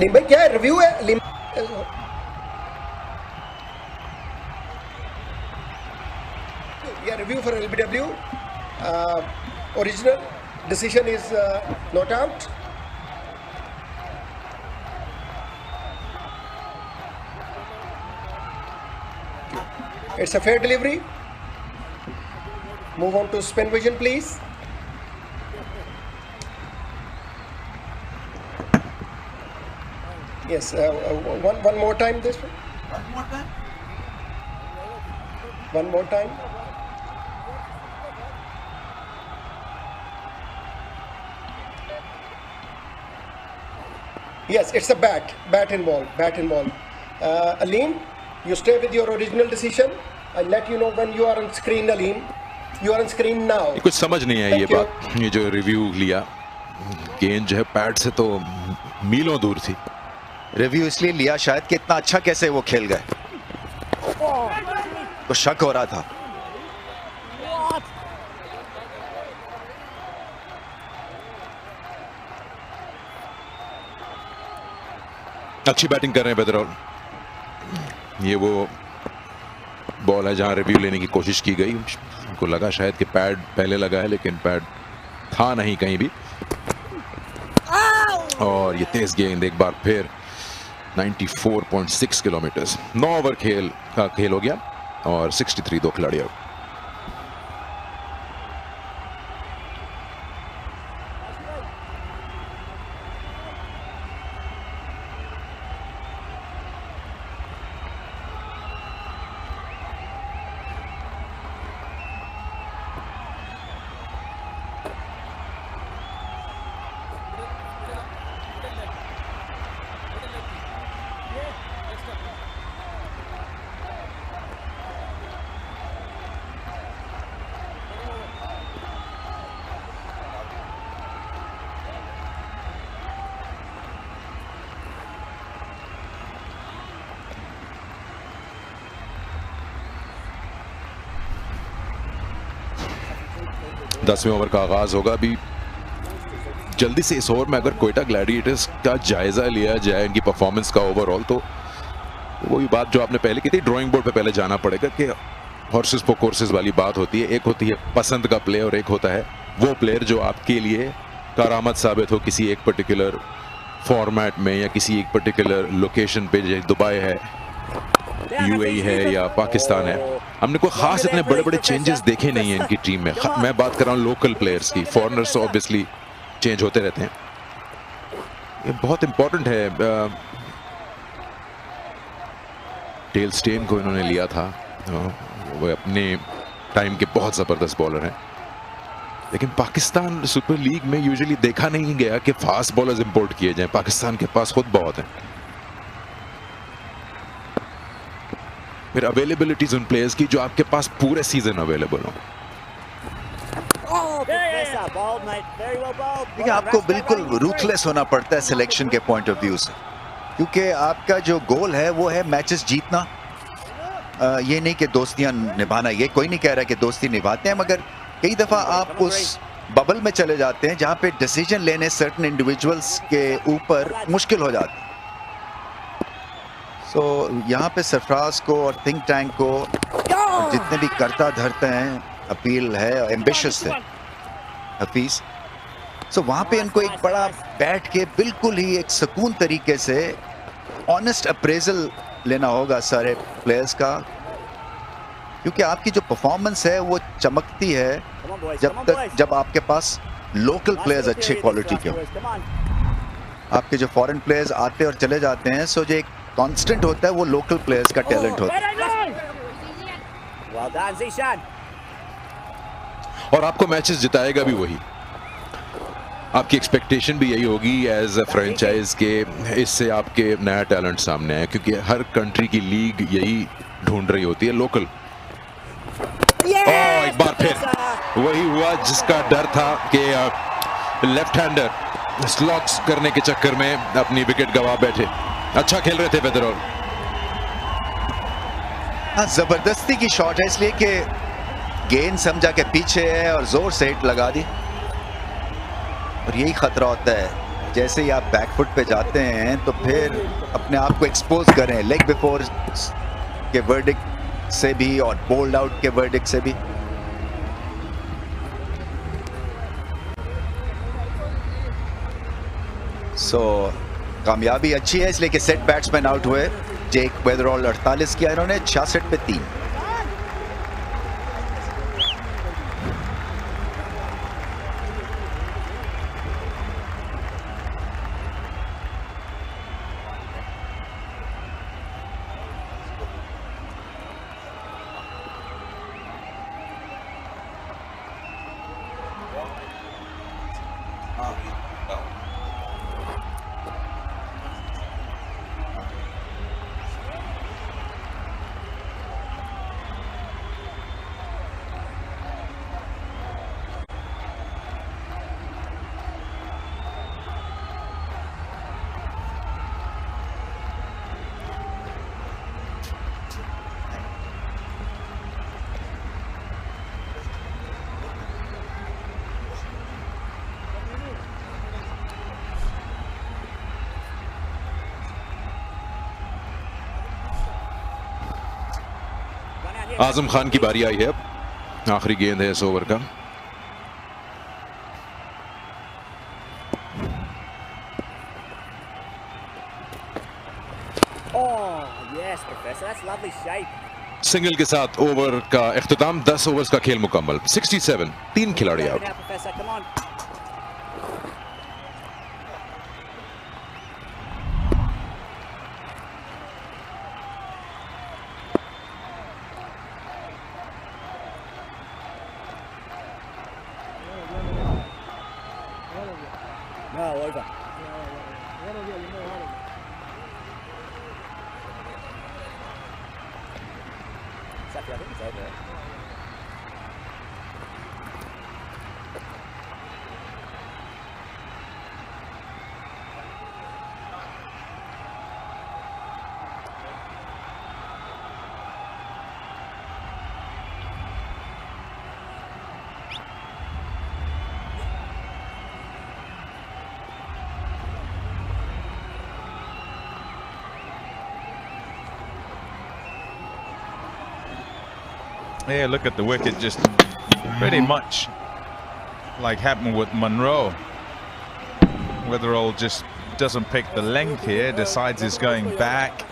भाई क्या रिव्यू है? Review for LBW. Original decision is not out. It's a fair delivery. Move on to spin vision, please. Yes, one more time. This one. One more time. One more time. Yes, it's a bat involved. Aleem, you stay with your original decision. I'll let you know when you are on screen, Aleem. You are on screen now. कुछ समझ नहीं आई ये बात, ये जो review लिया, गेंद जो है पैड से तो मीलों दूर थी। रिव्यू इसलिए लिया शायद कि इतना अच्छा कैसे वो खेल गए, तो शक हो रहा था। अच्छी बैटिंग कर रहे हैं बदरौल। ये वो बॉल है जहां रिव्यू लेने की कोशिश की गई, उनको लगा शायद कि पैड पहले लगा है, लेकिन पैड था नहीं कहीं भी। और ये तेज गेंद एक बार फिर 94.6 किलोमीटर, 9 ओवर खेल हो गया और 63 दो खिलाड़ी आउट। दसवें ओवर का आगाज होगा। अभी जल्दी से इस ओवर में अगर क्वेटा ग्लैडिएटर्स का जायजा लिया जाए इनकी परफॉर्मेंस का ओवरऑल, तो वही बात जो आपने पहले की थी, ड्राइंग बोर्ड पे पहले जाना पड़ेगा कि हॉर्सेस फॉर कोर्सेस वाली बात होती है। एक होती है पसंद का प्लेयर और एक होता है वो प्लेयर जो आपके लिए करामत साबित हो किसी एक पर्टिकुलर फॉर्मेट में या किसी एक पर्टिकुलर लोकेशन पे, जैसे दुबई है, यूएई है या पाकिस्तान है। हमने कोई खास इतने बड़े बड़े चेंजेस देखे नहीं है इनकी टीम में। मैं बात कर रहा हूँ लोकल प्लेयर्स की, फॉरेनर्स तो ऑब्वियसली चेंज होते रहते हैं। ये बहुत इंपॉर्टेंट है। टेल स्टेन को इन्होंने लिया था, वो अपने टाइम के बहुत जबरदस्त बॉलर हैं, लेकिन पाकिस्तान सुपर लीग में यूजुअली देखा नहीं गया कि फास्ट बॉलर्स इंपोर्ट किए जाएं। पाकिस्तान के पास खुद बहुत हैं। फिर अवेलेबिलिटीज उन प्लेयर्स की जो आपके पास पूरे सीजन अवेलेबल हो। देखिए, आपको बिल्कुल रूथलेस होना पड़ता है सिलेक्शन के पॉइंट ऑफ व्यू से, क्योंकि आपका जो गोल है वो है मैचेस जीतना। ये नहीं कि दोस्तियां निभाना। ये कोई नहीं कह रहा कि दोस्ती निभाते हैं, मगर कई दफा आप उस बबल में चले जाते हैं जहां पे डिसीजन लेने सर्टेन इंडिविजुअल्स के ऊपर मुश्किल हो जाती है। यहाँ पे सरफराज को और थिंक टैंक को जितने भी करता धरते हैं, अपील है, एम्बिशियस है हफीज, सो वहां पे इनको एक बड़ा बैठ के बिल्कुल ही एक सुकून तरीके से ऑनेस्ट अप्रेजल लेना होगा सारे प्लेयर्स का, क्योंकि आपकी जो परफॉर्मेंस है वो चमकती है जब आपके पास लोकल प्लेयर्स अच्छे क्वालिटी के हो। आपके जो फॉरेन प्लेयर्स आते और चले जाते हैं, सो जो एक कांस्टेंट होता है वो लोकल प्लेयर्स का टैलेंट होता है। और आपको मैचेस जिताएगा भी वही, आपकी एक्सपेक्टेशन भी यही होगी एज अ फ्रेंचाइज के इससे आपके नया टैलेंट सामने आए, क्योंकि हर कंट्री की लीग यही ढूंढ रही होती है, लोकल। एक बार फिर वही हुआ जिसका डर था कि लेफ्ट हैंडर स्लॉग्स करने के चक्कर में अपनी विकेट गवा बैठे। अच्छा खेल रहे थे वेदरऑल। जबरदस्ती की शॉट है, इसलिए कि गेंद समझा के पीछे है और जोर से हिट लगा दी, और यही खतरा होता है जैसे ही आप बैकफुट पे जाते हैं तो फिर अपने आप को एक्सपोज करें लेग बिफोर के वर्डिक्ट से भी और बोल्ड आउट के वर्डिक्ट से भी। सो कामयाबी अच्छी है, इसलिए कि सेट बैट्समैन आउट हुए। जेक वेदरऑल 48 किया इन्होंने, 66 पे 3। आजम खान की बारी आई है, अब आखिरी गेंद है इस ओवर का। सिंगल के साथ ओवर का इख्तिताम, 10 ओवर्स का खेल मुकम्मल। 67, 3 खिलाड़ी out. Yeah, look at the wicket, just pretty much like happened with Monroe. Weatherall just doesn't pick the length here, decides he's going back,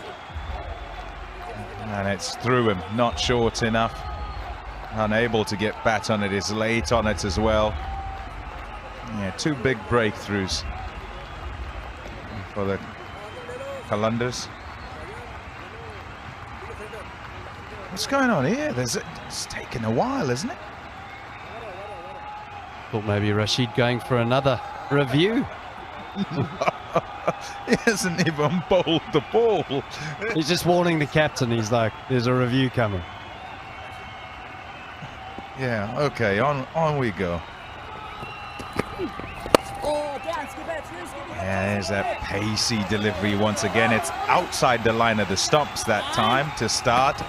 and it's through him, not short enough, unable to get bat on it, is late on it as well. Yeah, 2 big breakthroughs for the Qalandars. What's going on here? It's taken a while, isn't it? Thought maybe Rashid going for another review. He hasn't even bowled the ball. He's just warning the captain. He's like, there's a review coming. Yeah, okay, on we go. Yeah, there's that pacey delivery once again. It's outside the line of the stumps that time to start.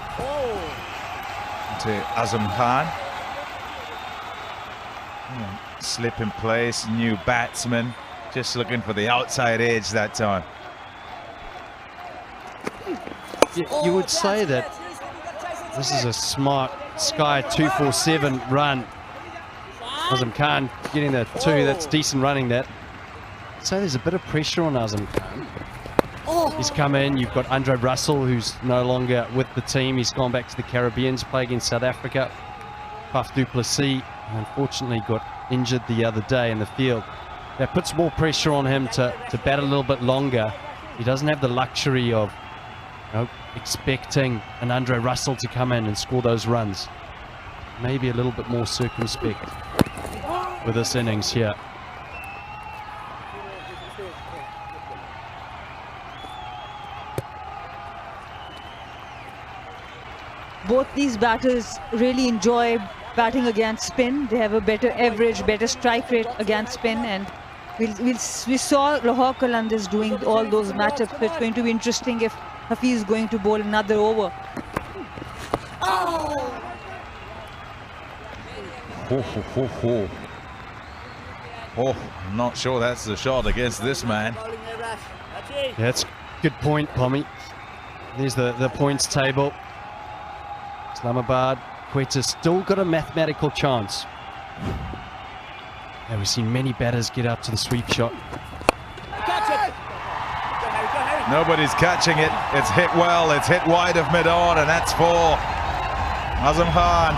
To Azam Khan. Slip in place, new batsman. Just looking for the outside edge that time. You would say that This is a smart Sky 247 run. Azam Khan getting the 2. That's decent running that. So there's a bit of pressure on Azam Khan. He's come in. You've got Andre Russell, who's no longer with the team. He's gone back to the Caribbean to play against South Africa. Faf du Plessis, unfortunately, got injured the other day in the field. That puts more pressure on him to bat a little bit longer. He doesn't have the luxury of expecting an Andre Russell to come in and score those runs. Maybe a little bit more circumspect with this innings here. Both these batters really enjoy batting against spin. They have a better average, better strike rate against spin, and we saw Lahore Qalandars doing all those matchups. So it's going to be interesting if Hafiz is going to bowl another over. I'm not sure that's the shot against this man. Yeah, that's a good point, Pommy. There's the points table. Islamabad, Quetta still got a mathematical chance. Yeah, we've seen many batters get up to the sweep shot. Nobody's catching it. It's hit well. It's hit wide of mid-on, and that's for Azam Khan.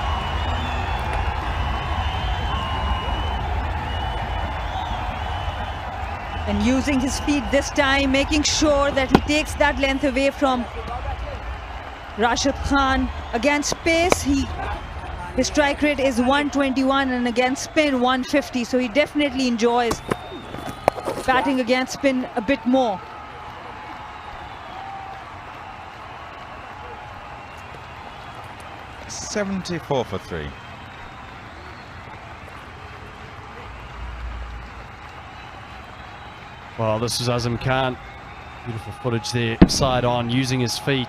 And using his feet this time, making sure that he takes that length away from Rashid Khan. Against pace, his strike rate is 121, and against spin 150, so he definitely enjoys batting against spin a bit more. $74 for 3. Well, this is Azam Khan. Beautiful footage there, side on, using his feet.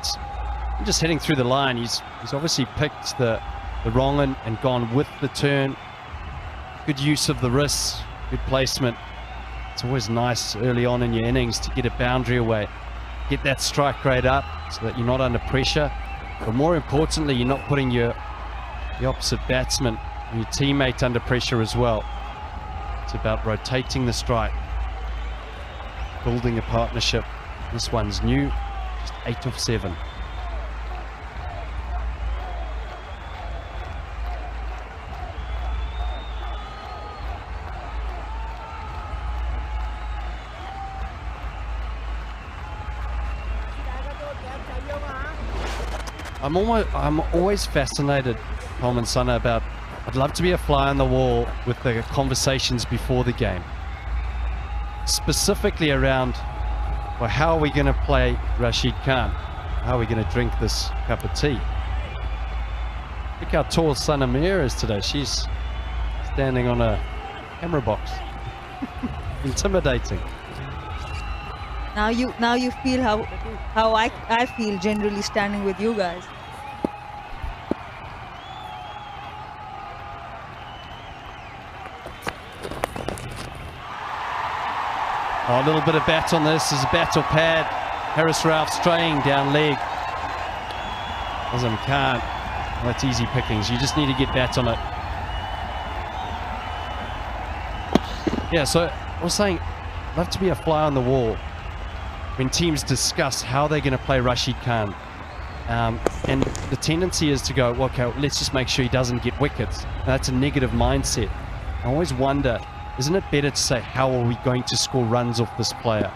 And just heading through the line. He's obviously picked the wrong one and gone with the turn. Good use of the wrists, good placement. It's always nice early on in your innings to get a boundary away. Get that strike rate up so that you're not under pressure. But more importantly, you're not putting the opposite batsman and your teammate under pressure as well. It's about rotating the strike, building a partnership. This one's new, just 8 of 7. I'm always fascinated, Tom and Sana, about I'd love to be a fly on the wall with the conversations before the game. Specifically around, well, how are we going to play Rashid Khan? How are we going to drink this cup of tea? Look how tall Sana Mir is today. She's standing on a camera box. Intimidating. Now you feel how I feel generally standing with you guys. Oh, a little bit of bat on this. This is a bat or pad. Harris Ralph straying down leg. Azam Khan. Well, that's easy pickings. You just need to get bat on it. Yeah, so I was saying, I'd love to be a fly on the wall when teams discuss how they're going to play Rashid Khan. And the tendency is to go, well, okay, let's just make sure he doesn't get wickets. Now, that's a negative mindset. I always wonder, isn't it better to say, how are we going to score runs off this player?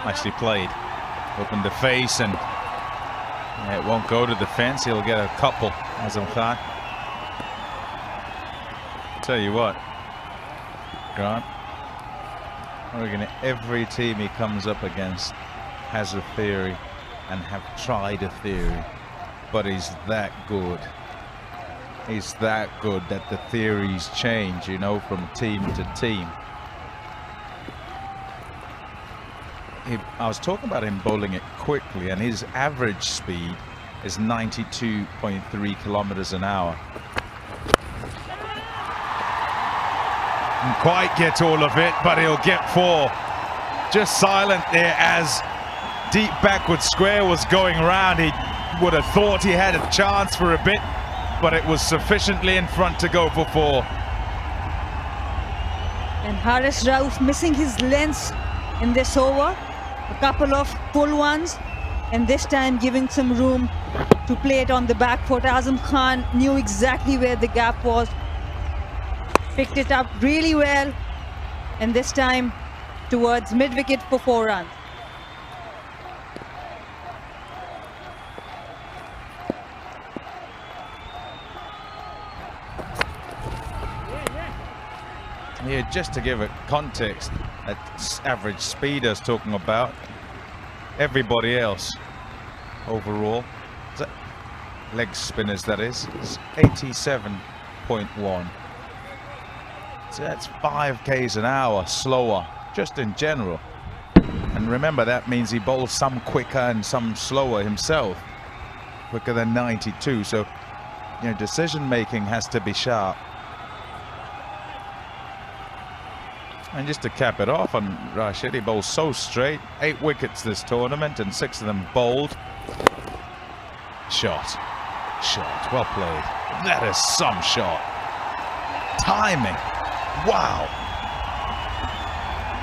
Nicely played. Opened the face, and it won't go to the fence. He'll get a couple, Azam Khan. Tell you what, Grant, I reckon every team he comes up against has a theory and have tried a theory, but he's that good. He's that good that the theories change, you know, from team to team. I was talking about him bowling it quickly, and his average speed is 92.3 kilometers an hour. Didn't quite get all of it, but he'll get 4. Just silent there as deep backward square was going round. He would have thought he had a chance for a bit, but it was sufficiently in front to go for 4. And Haris Rauf missing his lengths in this over. A couple of full ones, and this time giving some room to play it on the back foot. Azam Khan knew exactly where the gap was. Picked it up really well, and this time towards mid-wicket for 4 runs. Yeah, just to give it context, at average speeders talking about, everybody else overall, leg spinners that is 87.1. So that's 5 k's an hour slower, just in general. And remember, that means he bowls some quicker and some slower himself, quicker than 92. So, you know, decision making has to be sharp. And just to cap it off on Rashid, he bowls so straight. 8 wickets this tournament and 6 of them bowled. Shot. Well played. That is some shot. Timing. Wow.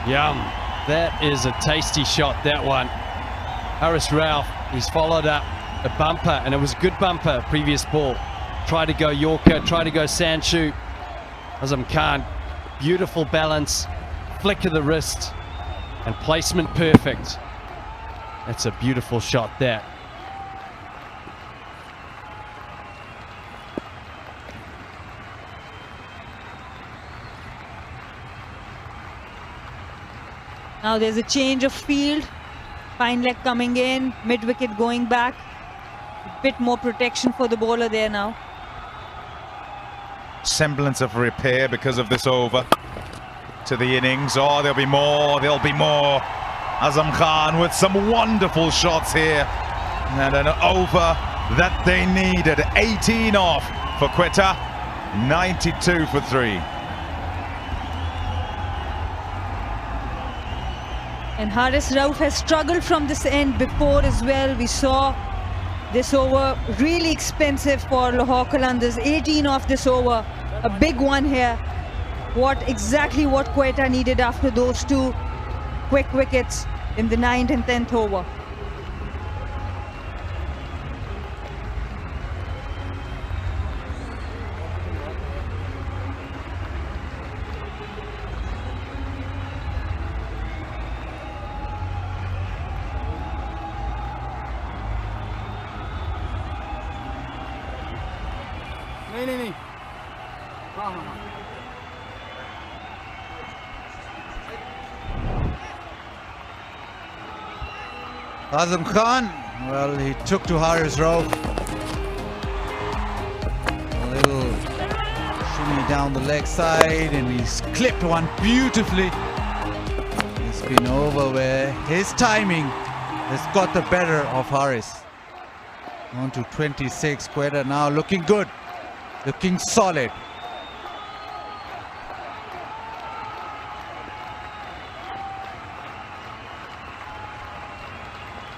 Yum. That is a tasty shot, that one. Haris Rauf, he's followed up a bumper, and it was a good bumper, previous ball. Tried to go Yorker, tried to go Sandshoe. Azam Khan, beautiful balance, flick of the wrist, and placement perfect. That's a beautiful shot, that. Now there's a change of field. Fine leg coming in, mid-wicket going back. A bit more protection for the bowler there now. Semblance of repair because of this over to the innings. Oh, there'll be more. Azam Khan with some wonderful shots here, and an over that they needed. 18 off for Quetta, 92 for 3. And Haris Rauf has struggled from this end before as well. We saw this over really expensive for Lahore Qalandars. 18 off this over, a big one here. Exactly what Quetta needed after those 2 quick wickets in the 9th and 10th over. Azam Khan, well, he took to Haris Rauf. A little shimmy down the leg side, and he's clipped one beautifully. It's been over where his timing has got the better of Haris. On to 26, Quetta now looking good, looking solid.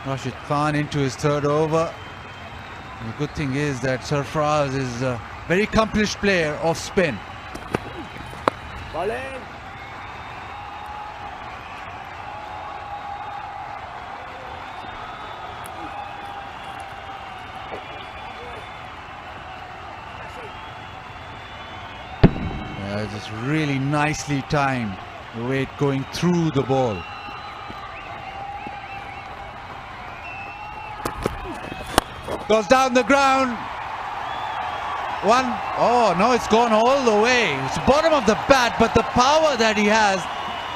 Rashid Khan into his 3rd over. And the good thing is that Sarfraz is a very accomplished player of spin. Yeah, just really nicely timed, the way it going through the ball. Goes down the ground. One. Oh, no, it's gone all the way. It's the bottom of the bat, but the power that he has,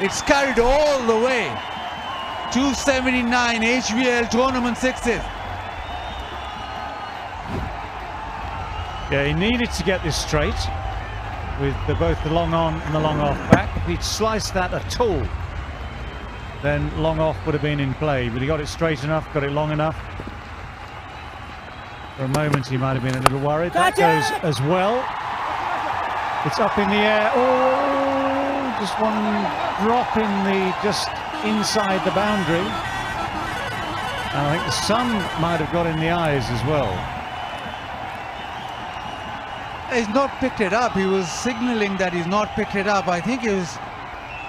it's carried all the way. 279 HBL tournament 6s. Yeah, he needed to get this straight with both the long on and the long off back. If he'd sliced that at all, then long off would have been in play, but he got it straight enough, got it long enough. For a moment he might have been a little worried. That goes as well. It's up in the air. Oh! just one drop just inside the boundary. And I think the sun might have got in the eyes as well. He's not picked it up. He was signaling that he's not picked it up. I think he was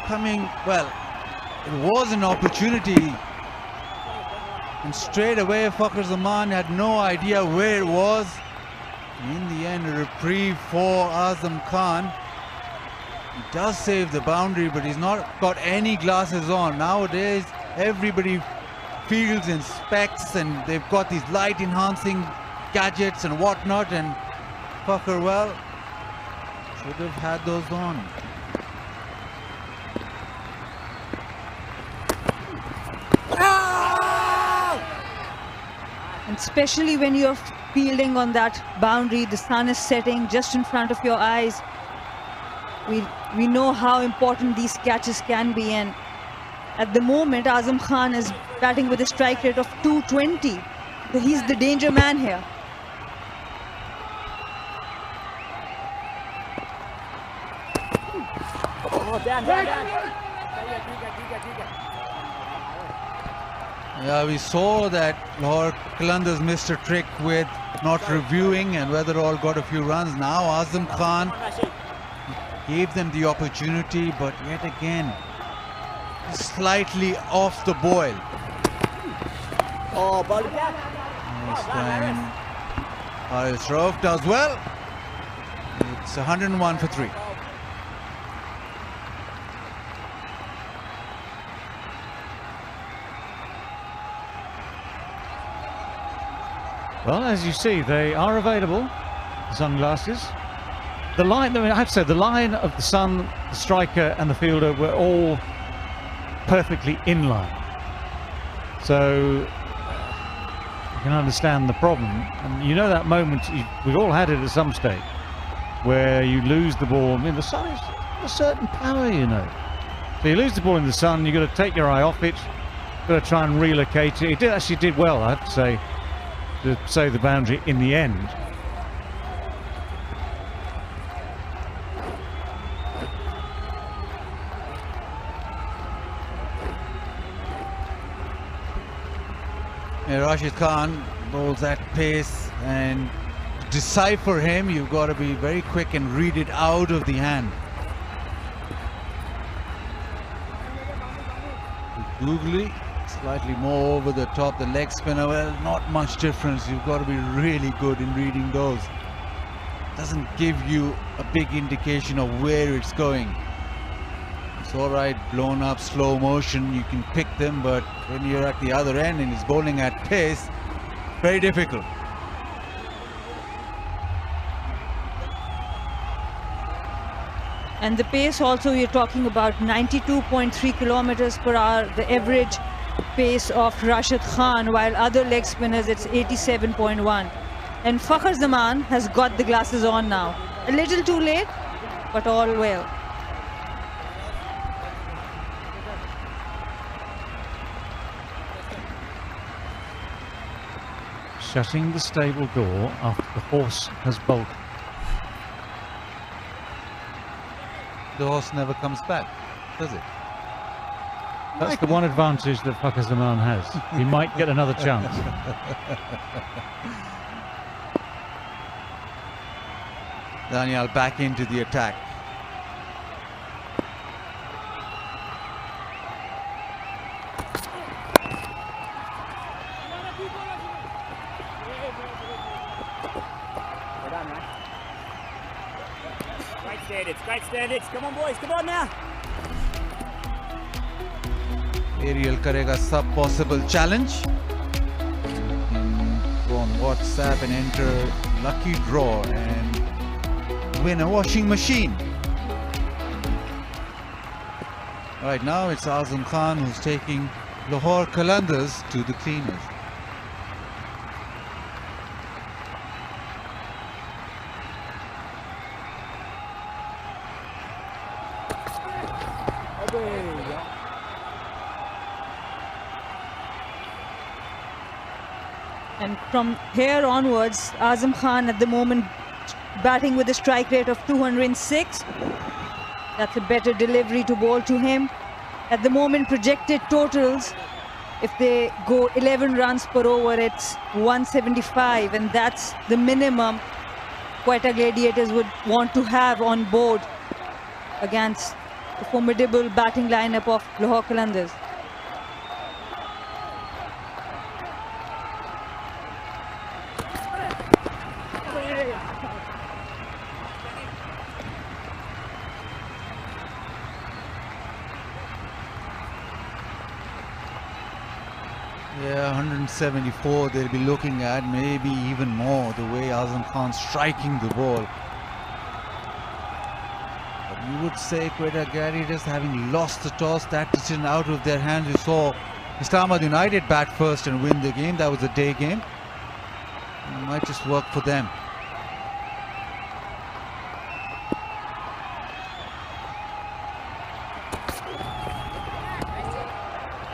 coming, well, it was an opportunity. And straight away, Fakhar Zaman had no idea where it was. In the end, a reprieve for Azam Khan. He does save the boundary, but he's not got any glasses on. Nowadays, everybody fields in specs and they've got these light enhancing gadgets and whatnot, and Fakhar, well, should have had those on. And especially when you're fielding on that boundary, the sun is setting just in front of your eyes. We know how important these catches can be, and at the moment Azam Khan is batting with a strike rate of 220. So he's the danger man here. Yeah, we saw that Lahore Qalandars missed a trick with not reviewing and whether all got a few runs. Now Azam Khan gave them the opportunity, but yet again slightly off the boil. This time Haris Rauf does well. It's 101 for 3. Well, as you see, they are available, sunglasses. The line, I have to say, the line of the sun, the striker and the fielder were all perfectly in line. So you can understand the problem. And you know that moment, we've all had it at some stage, where you lose the ball. I mean, the sun is a certain power, you know. So you lose the ball in the sun, you've got to take your eye off it, got to try and relocate it. It actually did well, I have to say, to save the boundary in the end. Yeah, Rashid Khan bowls at pace, and to decipher him, you've got to be very quick and read it out of the hand. Googly, slightly more over the top, the leg spinner, well, not much difference. You've got to be really good in reading those. Doesn't give you a big indication of where it's going. It's all right, blown up, slow motion, you can pick them, but when you're at the other end and he's bowling at pace, very difficult. And the pace also, you're talking about 92.3 kilometers per hour, the average pace of Rashid Khan, while other leg spinners it's 87.1. And Fakhar Zaman has got the glasses on now. A little too late, but all well. Shutting the stable door after the horse has bolted. The horse never comes back, does it? That's the one advantage that Fakhar Zaman has. He might get another chance. Daniel back into the attack. Strike standards. Come on, boys. Come on now. Ariel karega sub possible challenge. Go on WhatsApp and enter lucky draw and win a washing machine. Right now it's Azam Khan who's taking Lahore Qalandars to the cleaners. And from here onwards, Azam Khan at the moment batting with a strike rate of 206. That's a better delivery to bowl to him. At the moment, projected totals, if they go 11 runs per over, it's 175, and that's the minimum Quetta Gladiators would want to have on board against the formidable batting lineup of Lahore Qalandars. Yeah, 174 they'll be looking at, maybe even more, the way Azam Khan's striking the ball. But you would say Quetta Gladiators, having lost the toss, that decision out of their hands. You saw Islamabad United bat first and win the game. That was a day game. It might just work for them.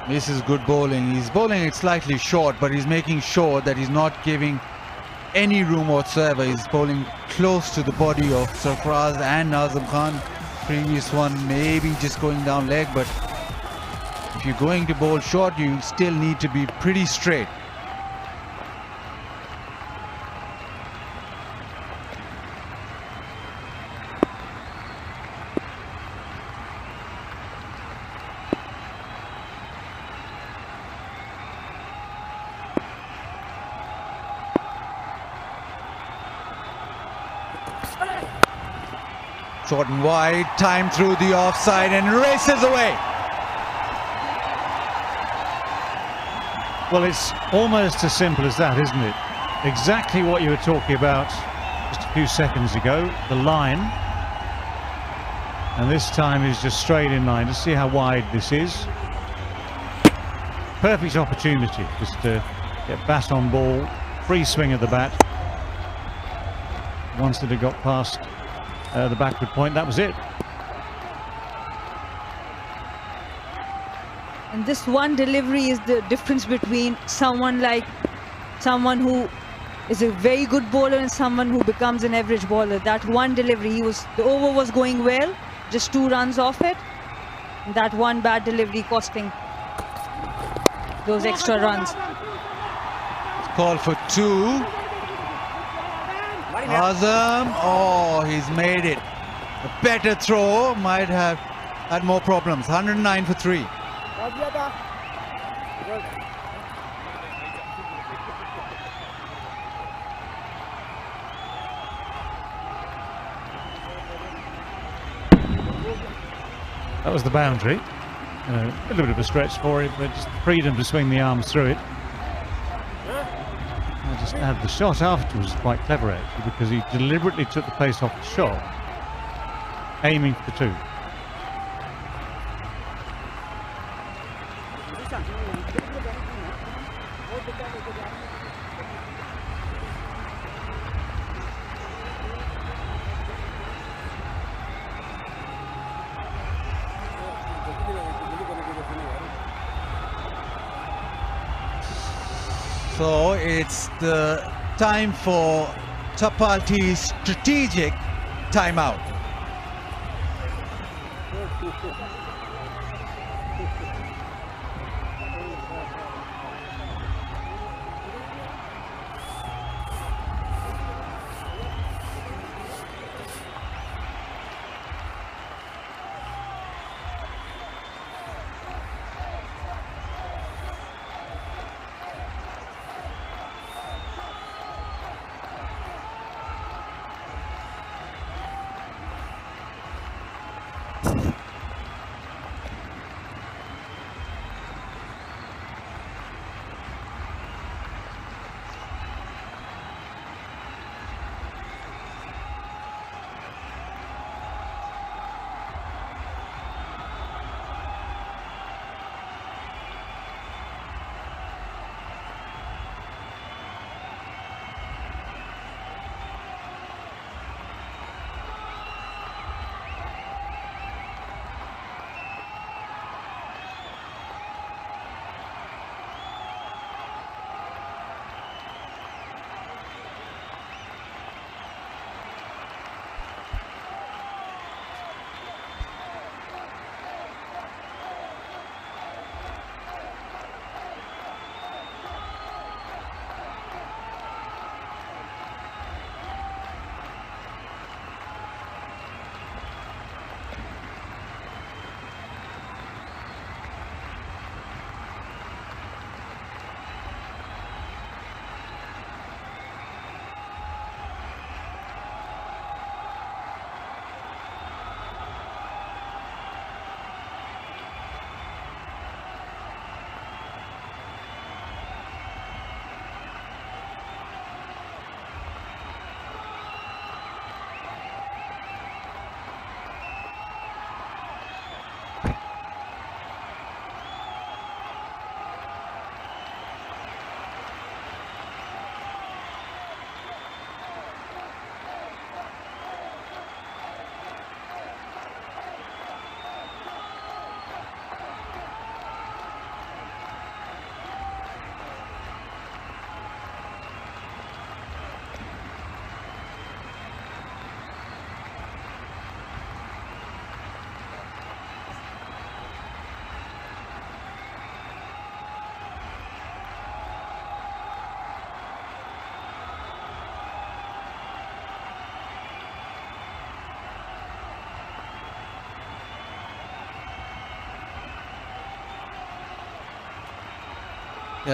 This is good bowling. He's bowling it slightly short, but he's making sure that he's not giving any room whatsoever. He's bowling close to the body of Sarfaraz and Azam Khan. Previous one maybe just going down leg, but if you're going to bowl short, you still need to be pretty straight. Short and wide, time through the offside and races away. Well, it's almost as simple as that, isn't it? Exactly what you were talking about just a few seconds ago, the line. And this time is just straight in line. Just see how wide this is. Perfect opportunity just to get bat on ball, free swing of the bat. Once it had got past the backward point, that was it. And this one delivery is the difference between someone who is a very good bowler and someone who becomes an average bowler. That one delivery, the over was going well, just 2 runs off it. And that one bad delivery costing those extra runs. Call for 2. Azam, oh, he's made it. A better throw, might have had more problems. 109 for 3. That was the boundary. A little bit of a stretch for it, but just freedom to swing the arms through it. I just had the shot afterwards, quite clever actually, because he deliberately took the pace off the shot, aiming for 2. So it's the time for Chapalti's strategic timeout.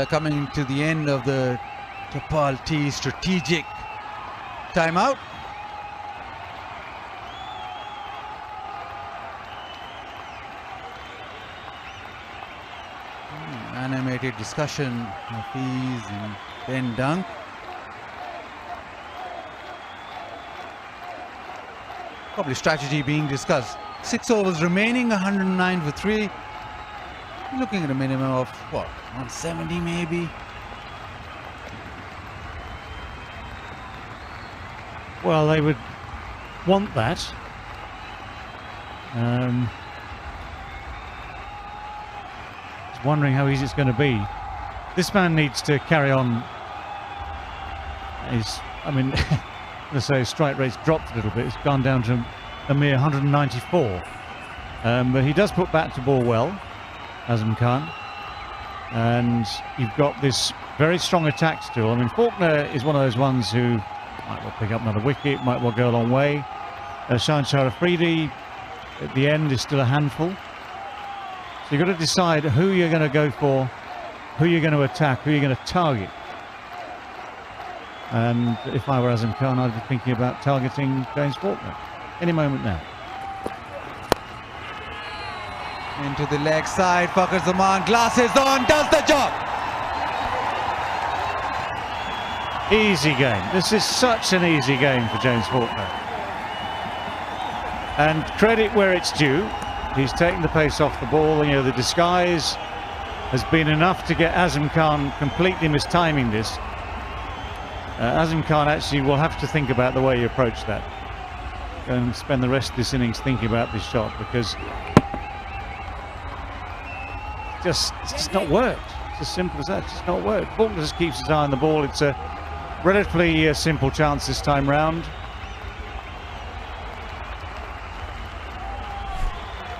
coming to the end of the Tapal T strategic timeout. Animated discussion, Hafiz and Ben Dunk. Probably strategy being discussed. 6 overs remaining, 109 for 3. Looking at a minimum of what, 170 maybe? Well, they would want that. Just wondering how easy it's going to be. This man needs to carry on. I mean, let's say his strike rate's dropped a little bit. It's gone down to a mere 194. But he does put bat to ball well, Azam Khan. And you've got this very strong attack still. I mean, Faulkner is one of those ones who might well pick up another wicket, might well go a long way. Shahan Afridi at the end is still a handful. So you've got to decide who you're going to go for, who you're going to attack, who you're going to target. And if I were Azam Khan, I'd be thinking about targeting James Faulkner any moment now. Into the leg side, Fakhar Zaman, glasses on, does the job. Easy game. This is such an easy game for James Faulkner. And credit where it's due. He's taken the pace off the ball. You know, the disguise has been enough to get Azam Khan completely mistiming this. Azam Khan actually will have to think about the way you approach that and spend the rest of this innings thinking about this shot, because it's just not worked. It's as simple as that. It's just not worked. Faulkner just keeps his eye on the ball. It's a relatively simple chance this time round.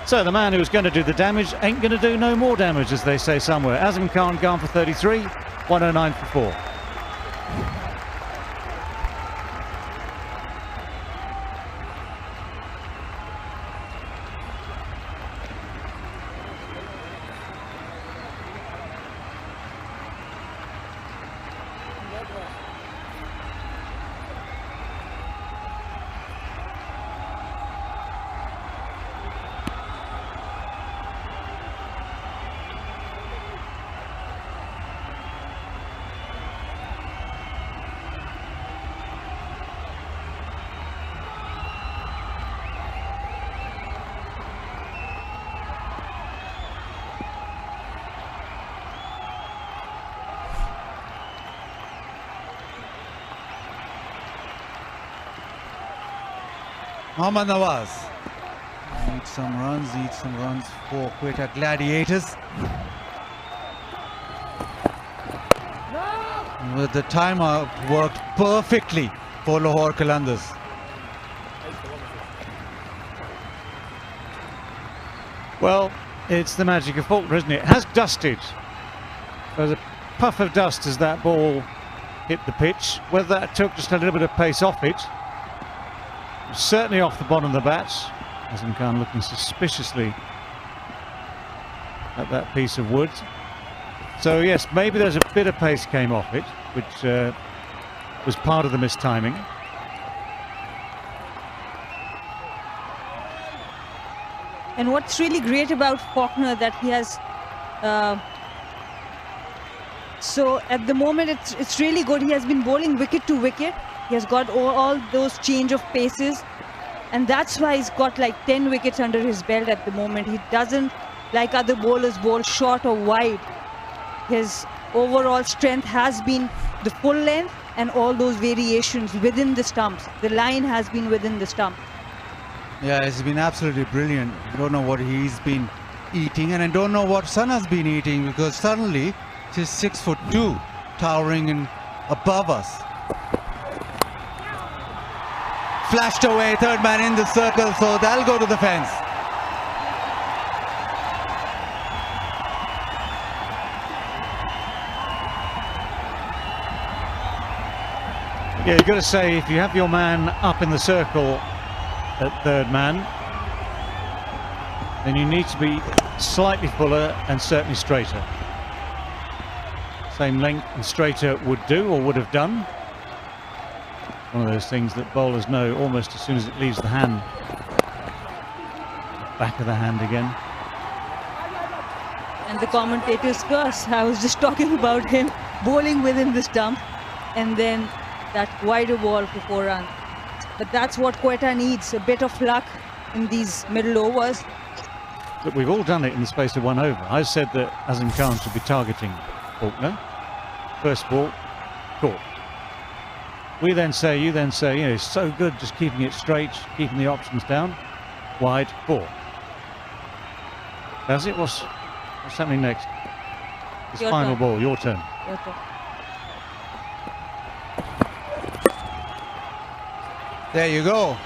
So the man who's going to do the damage ain't going to do no more damage, as they say somewhere. Azam Khan gone for 33, 109 for 4. Mohammad Nawaz needs some runs for Quetta Gladiators. With the timer worked perfectly for Lahore Qalandars. Well, it's the magic of Faulkner, isn't it? It has dusted. There was a puff of dust as that ball hit the pitch. Whether that took just a little bit of pace off it, certainly off the bottom of the bat. Azam Khan looking suspiciously at that piece of wood. So yes, maybe there's a bit of pace came off it, which was part of the mistiming. And what's really great about Faulkner that he has, so at the moment it's really good. He has been bowling wicket to wicket. He has got all those change of paces, and that's why he's got like 10 wickets under his belt at the moment. He doesn't, like other bowlers, bowl short or wide. His overall strength has been the full length and all those variations within the stumps. The line has been within the stump. Yeah, it's been absolutely brilliant. I don't know what he's been eating, and I don't know what Sun has been eating, because suddenly she's 6'2", towering in above us. Flashed away, third man in the circle, so that'll go to the fence. Yeah, you've got to say, if you have your man up in the circle at third man, then you need to be slightly fuller and certainly straighter. same length and straighter would do, or would have done. One of those things that bowlers know almost as soon as it leaves the hand. Back of the hand again. And the commentators curse. I was just talking about him bowling within the stump and then that wider ball for 4 runs. But that's what Quetta needs, a bit of luck in these middle overs. But we've all done it in the space of 1 over. I said that Azim Khan should be targeting Faulkner. First ball, caught. We then say, you then say, you know, he's so good just keeping it straight, keeping the options down. Wide, 4. That's it. What's happening next? This Your final turn. ball, your turn. Your turn. There you go.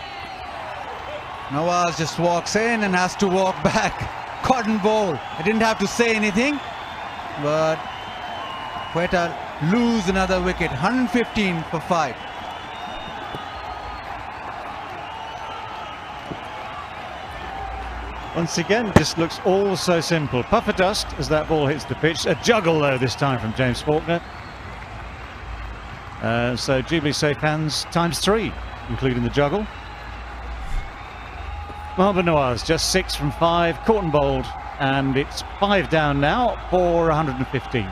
Nawaz just walks in and has to walk back. Cotton ball. I didn't have to say anything, but Quetta lose another wicket. 115 for 5. Once again, just looks all so simple. Puff of dust as that ball hits the pitch. A juggle though this time from James Faulkner. So Jubilee safe hands ×3, including the juggle. Mohammad Nawaz just 6 from 5, caught and bowled, and it's 5 down now for 115.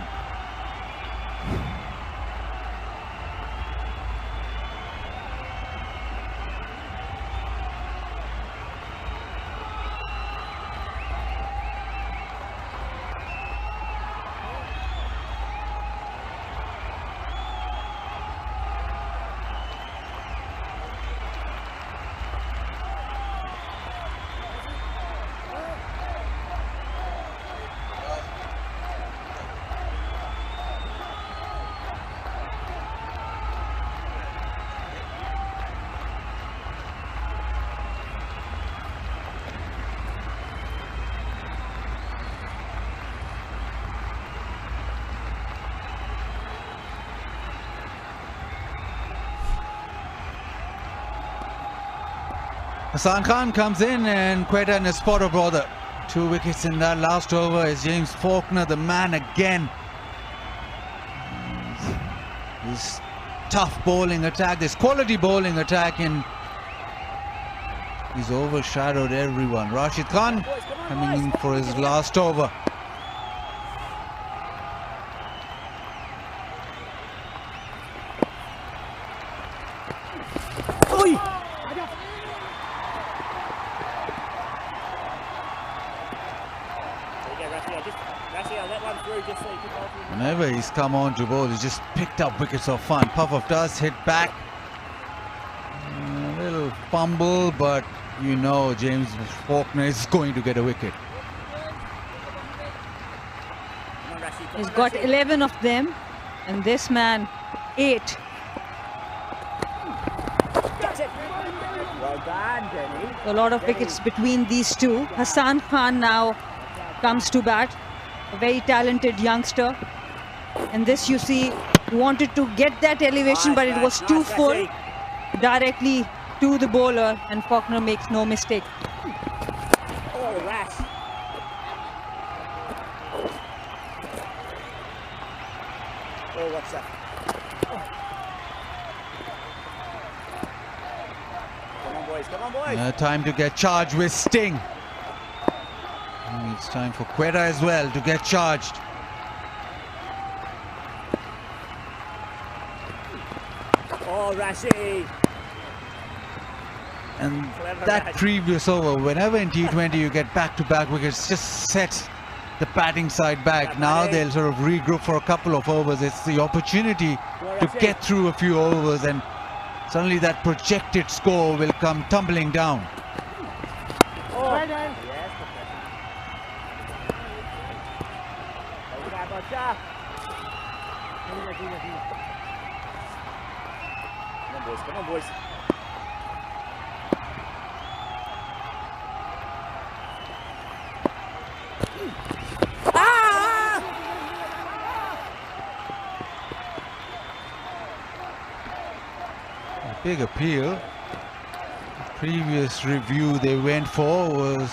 Hassan Khan comes in and Quetta and his spotter brother. 2 wickets in that last over is James Faulkner, the man again. This tough bowling attack, this quality bowling attack, and he's overshadowed everyone. Rashid Khan coming in for his last over. Whenever he's come on to bowl, he's just picked up wickets of fun. Puff of dust, hit back. A little fumble, but you know James Faulkner is going to get a wicket. He's got 11 of them, and this man 8. A lot of wickets between these two. Hassan Khan now comes to bat, a very talented youngster. And this, you see, he wanted to get that elevation, but it was too full, directly to the bowler, and Faulkner makes no mistake. Oh, rash. Oh, what's that? Come on, boys. Come on, boys. Time to get charged with sting. And it's time for Quetta as well to get charged. Oh, Rashi. And that previous over, whenever in T20 you get back-to-back wickets, just set the batting side back. Now they'll sort of regroup for a couple of overs. It's the opportunity to get through a few overs, and suddenly that projected score will come tumbling down. Oh, come on, boys. A big appeal. The previous review they went for was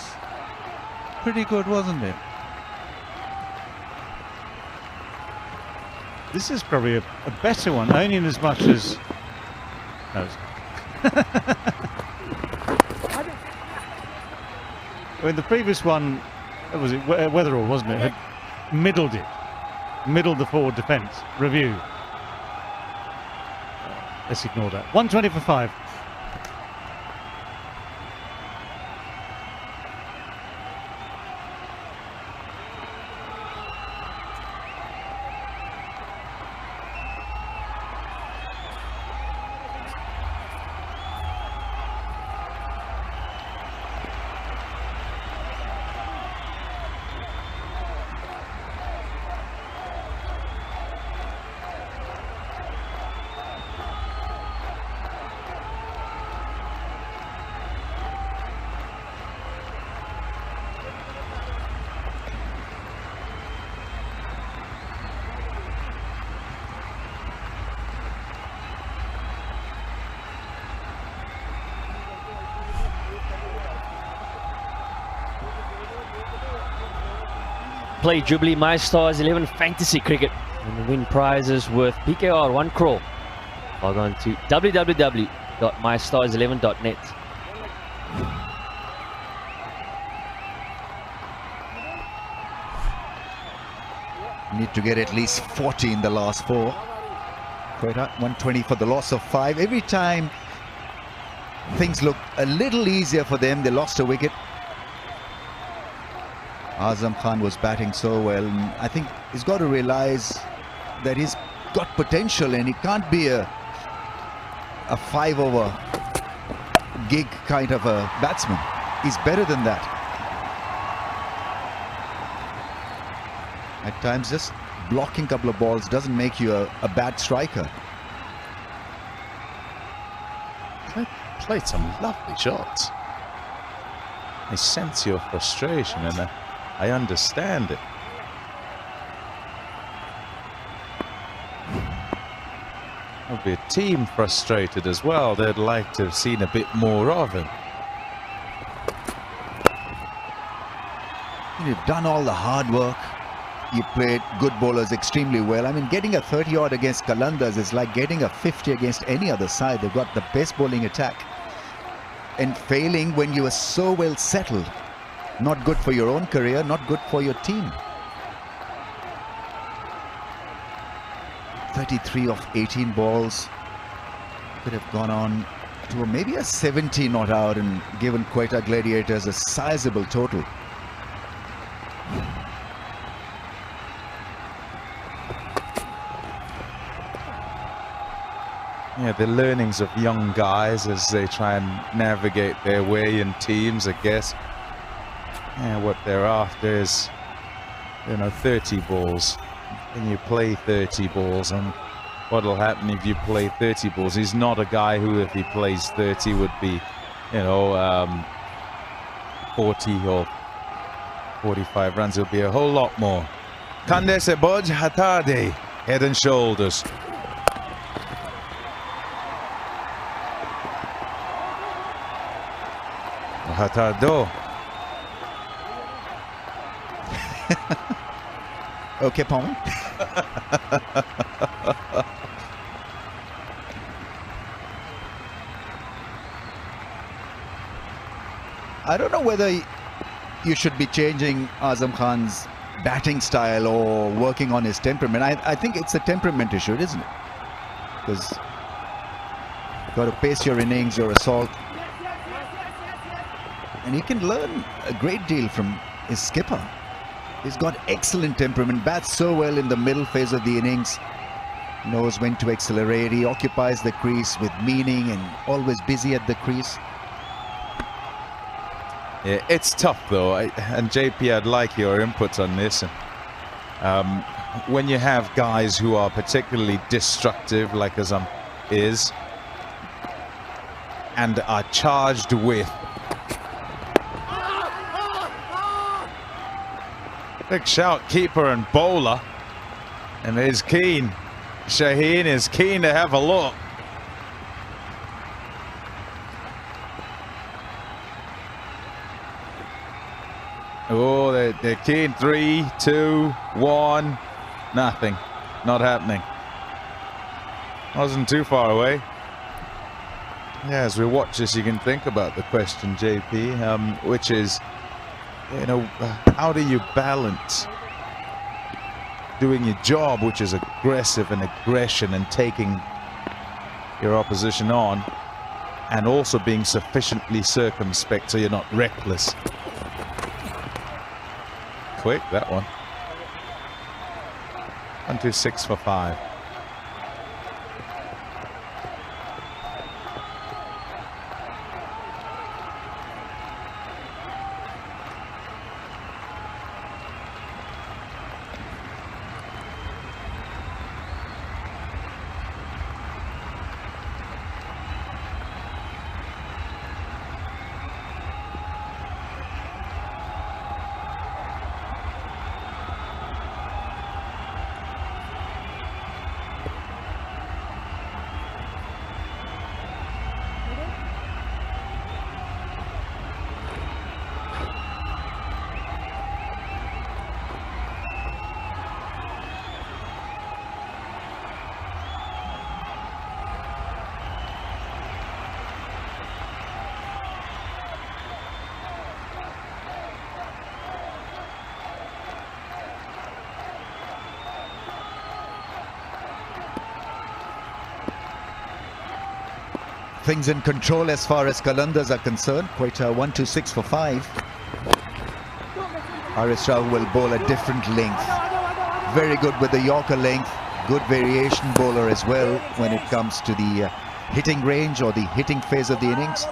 pretty good, wasn't it? This is probably a better one, only in as much as... No, I mean, the previous one, was it Weatherall, wasn't it? Had middled the forward defence. Review. Let's ignore that. 120 for 5. Play Jubilee My Stars 11 Fantasy Cricket and win prizes with PKR 1 crore. Log on to www.mystars11.net. Need to get at least 40 in the last 4. Quetta 120 for the loss of 5. Every time things look a little easier for them, they lost a wicket. Azam Khan was batting so well, and I think he's got to realize that he's got potential and he can't be a 5-over gig kind of a batsman. He's better than that. At times just blocking a couple of balls doesn't make you a bad striker. Played some lovely shots. I sense your frustration and I understand it. There'll be a team frustrated as well. They'd like to have seen a bit more of him. You've done all the hard work. You played good bowlers extremely well. I mean, getting a 30-odd against Qalandars is like getting a 50 against any other side. They've got the best bowling attack. And failing when you are so well settled. Not good for your own career, not good for your team. 33 of 18 balls. Could have gone on to maybe a 70 not out and given Quetta Gladiators a sizable total. Yeah, the learnings of young guys as they try and navigate their way in teams, I guess. Yeah, what they're after is, 30 balls. And you play 30 balls, and what'll happen if you play 30 balls? He's not a guy who, if he plays 30, would be, 40 or 45 runs. It'll be a whole lot more. Kande se boj hata de, head and shoulders. Hata do. Okay, Pawan. I don't know whether you should be changing Azam Khan's batting style or working on his temperament. I think it's a temperament issue, isn't it? Because you've got to pace your innings, your assault. And he can learn a great deal from his skipper. He's got excellent temperament, bats so well in the middle phase of the innings, knows when to accelerate, he occupies the crease with meaning and always busy at the crease. Yeah, it's tough though, and JP, I'd like your inputs on this. When you have guys who are particularly destructive, like Azam is, and are charged with big shout, keeper and bowler, and is keen. Shaheen is keen to have a look. Oh, they're keen. 3, 2, 1, nothing. Not happening. Wasn't too far away. Yeah, as we watch this, you can think about the question, JP, which is, you know, how do you balance doing your job, which is aggressive and aggression and taking your opposition on, and also being sufficiently circumspect so you're not reckless. Quick, that one. 1-2-6 for 5. Things in control as far as Qalandars are concerned. Quetta 1-2-6 for 5. Haris Rao will bowl a different length. Very good with the Yorker length. Good variation bowler as well when it comes to the hitting range or the hitting phase of the innings.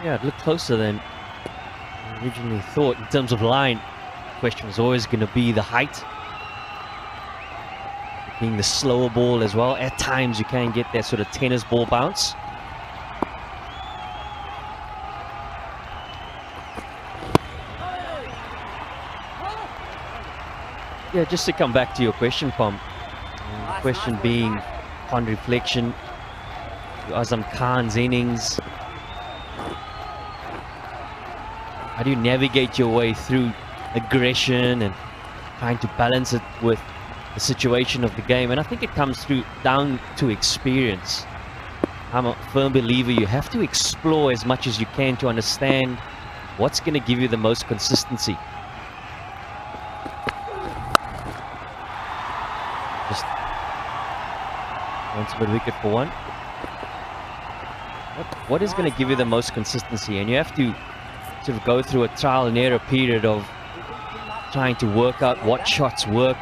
Yeah, it looked closer than I originally thought in terms of line. The question was always going to be the height. Being the slower ball as well. At times you can get that sort of tennis ball bounce. Yeah, just to come back to your question, Pom. The question being, on reflection, to Azam Khan's innings, how do you navigate your way through aggression and trying to balance it with the situation of the game? And I think it comes down to experience. I'm a firm believer you have to explore as much as you can to understand what's going to give you the most consistency. Just once a wicket for 1. What is going to give you the most consistency? And you have to sort of go through a trial and error period of trying to work out what shots work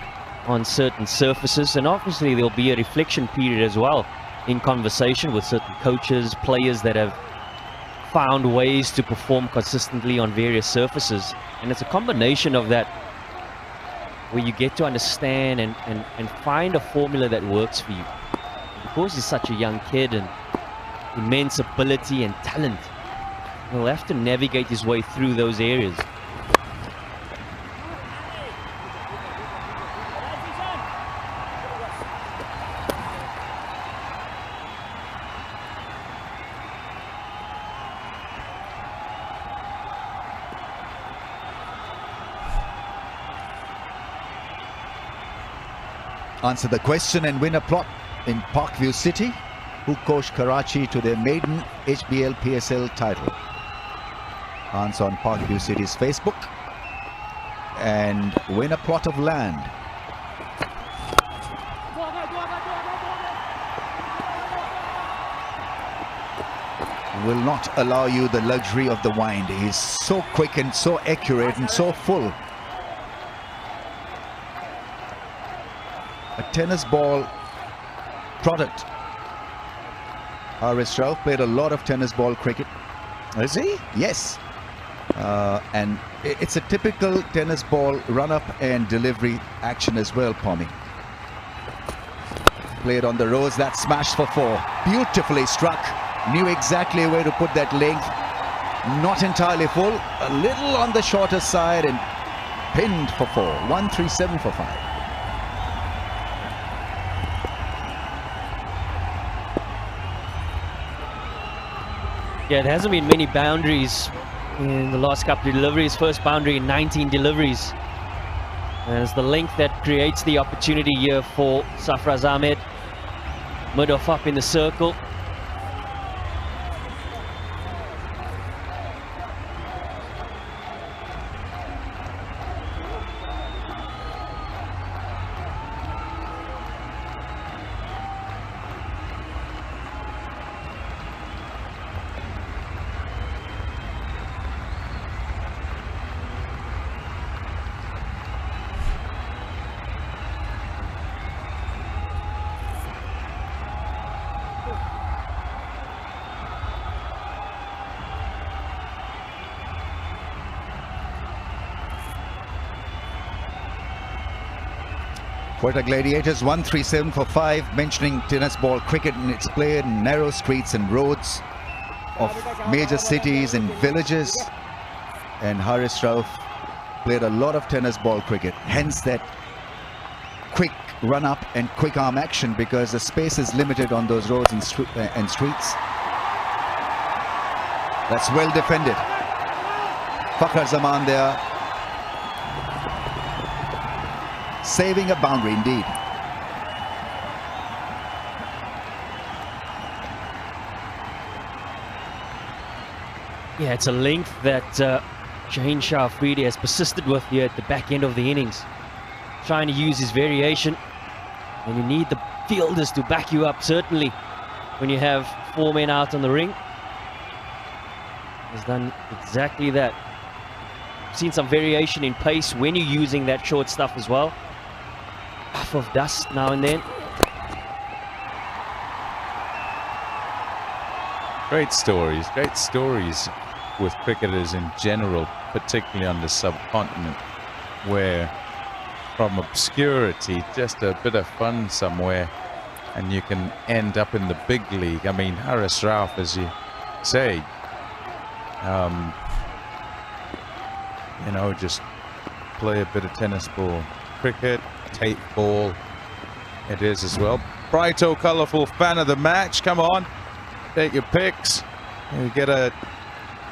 on certain surfaces, and obviously there'll be a reflection period as well in conversation with certain coaches, players that have found ways to perform consistently on various surfaces. And it's a combination of that where you get to understand and find a formula that works for you. Because he's such a young kid and immense ability and talent, he'll have to navigate his way through those areas. Answer the question and win a plot in Parkview City, who coached Karachi to their maiden HBL PSL title. Answer on Parkview City's Facebook and win a plot of land. Will not allow you the luxury of the wind. He's so quick and so accurate and so full. A tennis ball product. Haris Rao played a lot of tennis ball cricket. Is he? Yes. And it's a typical tennis ball run-up and delivery action as well, Pommy. Played on the rose, that smash for 4. Beautifully struck. Knew exactly where to put that length. Not entirely full. A little on the shorter side and pinned for 4. 137 for 5. Yeah, there hasn't been many boundaries in the last couple of deliveries. First boundary in 19 deliveries. And it's the length that creates the opportunity here for Safraz Ahmed. Mid off up in the circle. Quetta Gladiators 137 for 5, mentioning tennis ball cricket and its play in narrow streets and roads of major cities and villages. And Haris Rauf played a lot of tennis ball cricket, hence that quick run up and quick arm action, because the space is limited on those roads and streets. That's well defended. Fakhar Zaman there, saving a boundary indeed. Yeah, it's a length that Shaheen Shah Afridi has persisted with here at the back end of the innings. Trying to use his variation. And you need the fielders to back you up, certainly, when you have 4 men out on the ring. He's done exactly that. Seen some variation in pace when you're using that short stuff as well. Puff of dust now and then. Great stories with cricketers in general, particularly on the subcontinent, where from obscurity, just a bit of fun somewhere, and you can end up in the big league. I mean, Haris Rauf, as you say, you know, just play a bit of tennis ball cricket, tape ball it is as well. Brighto, colourful fan of the match, come on, take your picks. You get a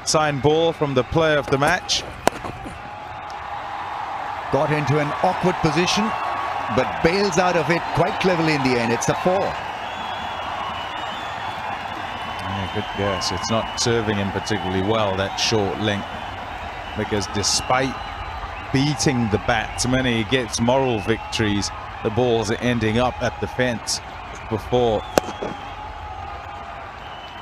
signed ball from the player of the match. Got into an awkward position, but bails out of it quite cleverly in the end. It's a 4. Yeah, good guess. It's not serving him particularly well, that short length, because despite beating the batsman, he gets moral victories. The balls are ending up at the fence before.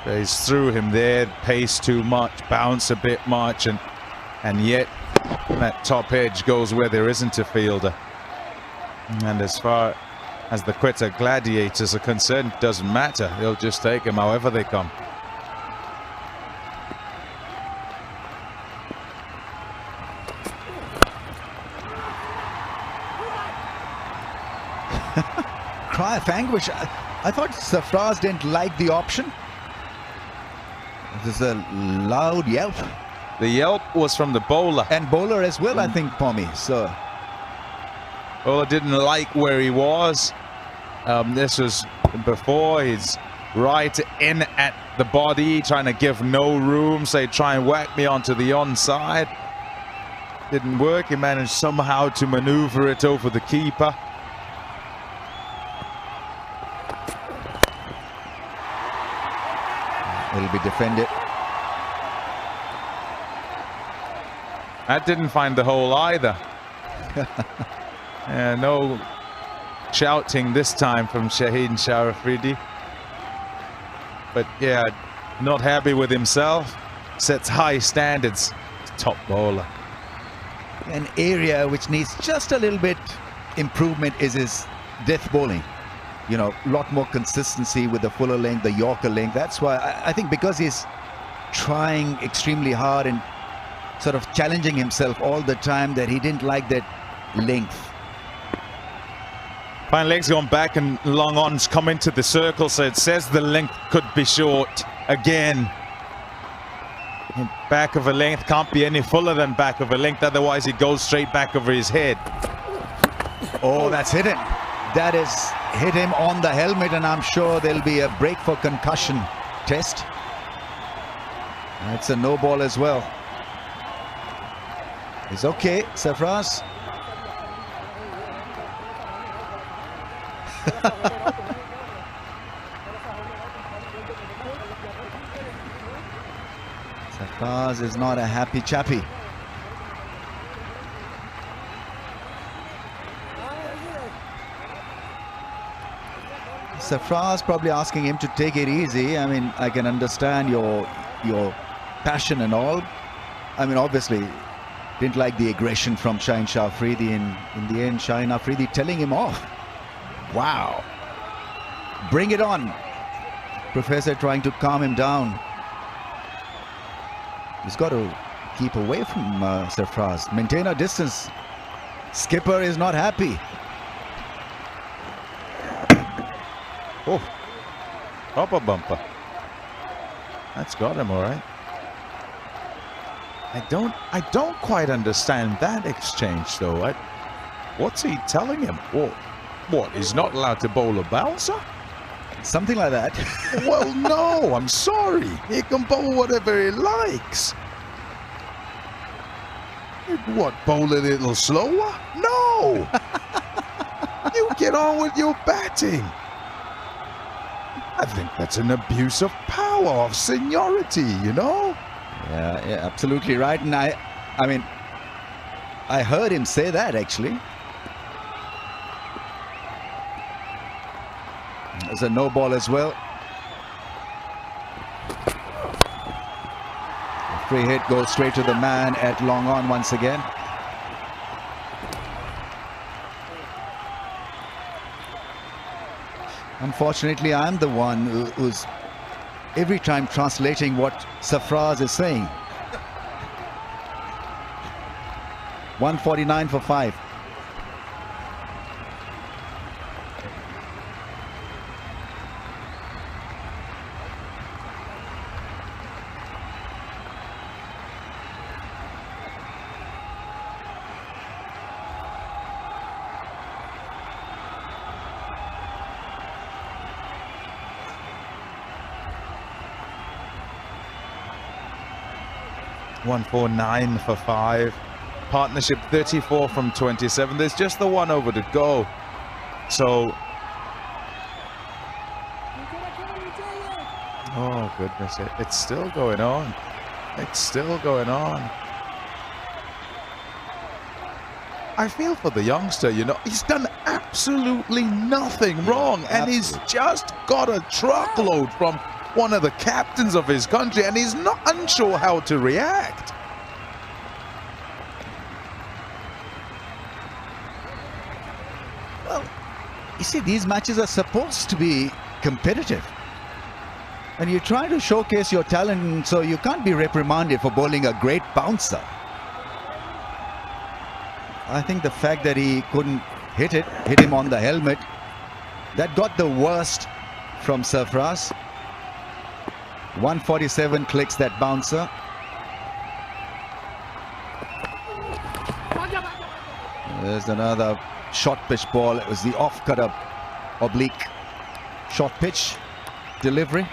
He's through him there, pace too much, bounce a bit much, and yet that top edge goes where there isn't a fielder. And as far as the Quetta Gladiators are concerned, it doesn't matter. They'll just take him however they come. Cry of anguish. I thought Safraz didn't like the option. This is a loud yelp. The yelp was from the bowler. And bowler as well, I think, Pommy. So bowler didn't like where he was. This was before. He's right in at the body, trying to give no room. Say, try and whack me onto the onside. Didn't work. He managed somehow to maneuver it over the keeper. It'll be defended. That didn't find the hole either. No shouting this time from Shaheen Shah Afridi. But yeah, not happy with himself. Sets high standards. Top bowler. An area which needs just a little bit improvement is his death bowling. You know, a lot more consistency with the fuller length, the Yorker length. That's why I think, because he's trying extremely hard and sort of challenging himself all the time, that he didn't like that length. Fine leg's gone back and long on's come into the circle, so it says the length could be short again. Back of a length can't be any fuller than back of a length, otherwise it goes straight back over his head. Oh, that's hit him. That is hit him on the helmet, and I'm sure there'll be a break for concussion test. That's a no ball as well. It's okay, Sarfraz. Sarfraz is not a happy chappy. Sarfraz probably asking him to take it easy. I mean, I can understand your passion and all. I mean, obviously, didn't like the aggression from Shaheen Shah Afridi. In the end, Shaheen Afridi telling him off. Wow. Bring it on. Professor trying to calm him down. He's got to keep away from Sarfraz. Maintain a distance. Skipper is not happy. Oh, proper bumper. That's got him all right. I don't quite understand that exchange though. What's he telling him? What? He's not allowed to bowl a bouncer? Something like that. Well, no, I'm sorry. He can bowl whatever he likes. What, bowl a little slower? No. You get on with your batting. I think that's an abuse of power, of seniority, you know? Yeah, absolutely right. And I mean, I heard him say that actually. There's a no ball as well. A free hit goes straight to the man at long on once again. Unfortunately, I'm the one who's every time translating what Sarfraz is saying. 149 for 5. $149 for 5. Partnership 34 from 27. There's just the one over to go. So, oh goodness, it's still going on. It's still going on. I feel for the youngster, you know, he's done absolutely nothing wrong, and he's just got a truckload from one of the captains of his country, and he's not unsure how to react. Well, you see, these matches are supposed to be competitive, and you try to showcase your talent, so you can't be reprimanded for bowling a great bouncer. I think the fact that he couldn't hit him on the helmet, that got the worst from Sarfraz. 147 clicks that bouncer. There's another short pitch ball. It was the off-cutter oblique short pitch delivery.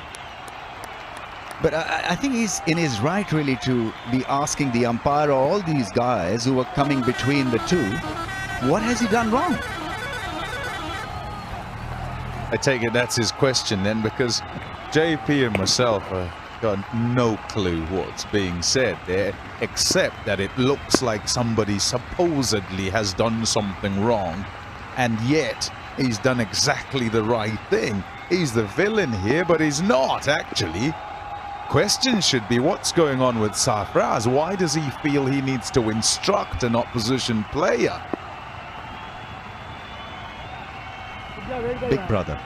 But I think he's in his right really to be asking the umpire, all these guys who are coming between the two, what has he done wrong? I take it that's his question then, because JP and myself have got no clue what's being said there, except that it looks like somebody supposedly has done something wrong, and yet he's done exactly the right thing. He's the villain here, but he's not actually. Question should be, what's going on with Sarfraz? Why does he feel he needs to instruct an opposition player? Big brother.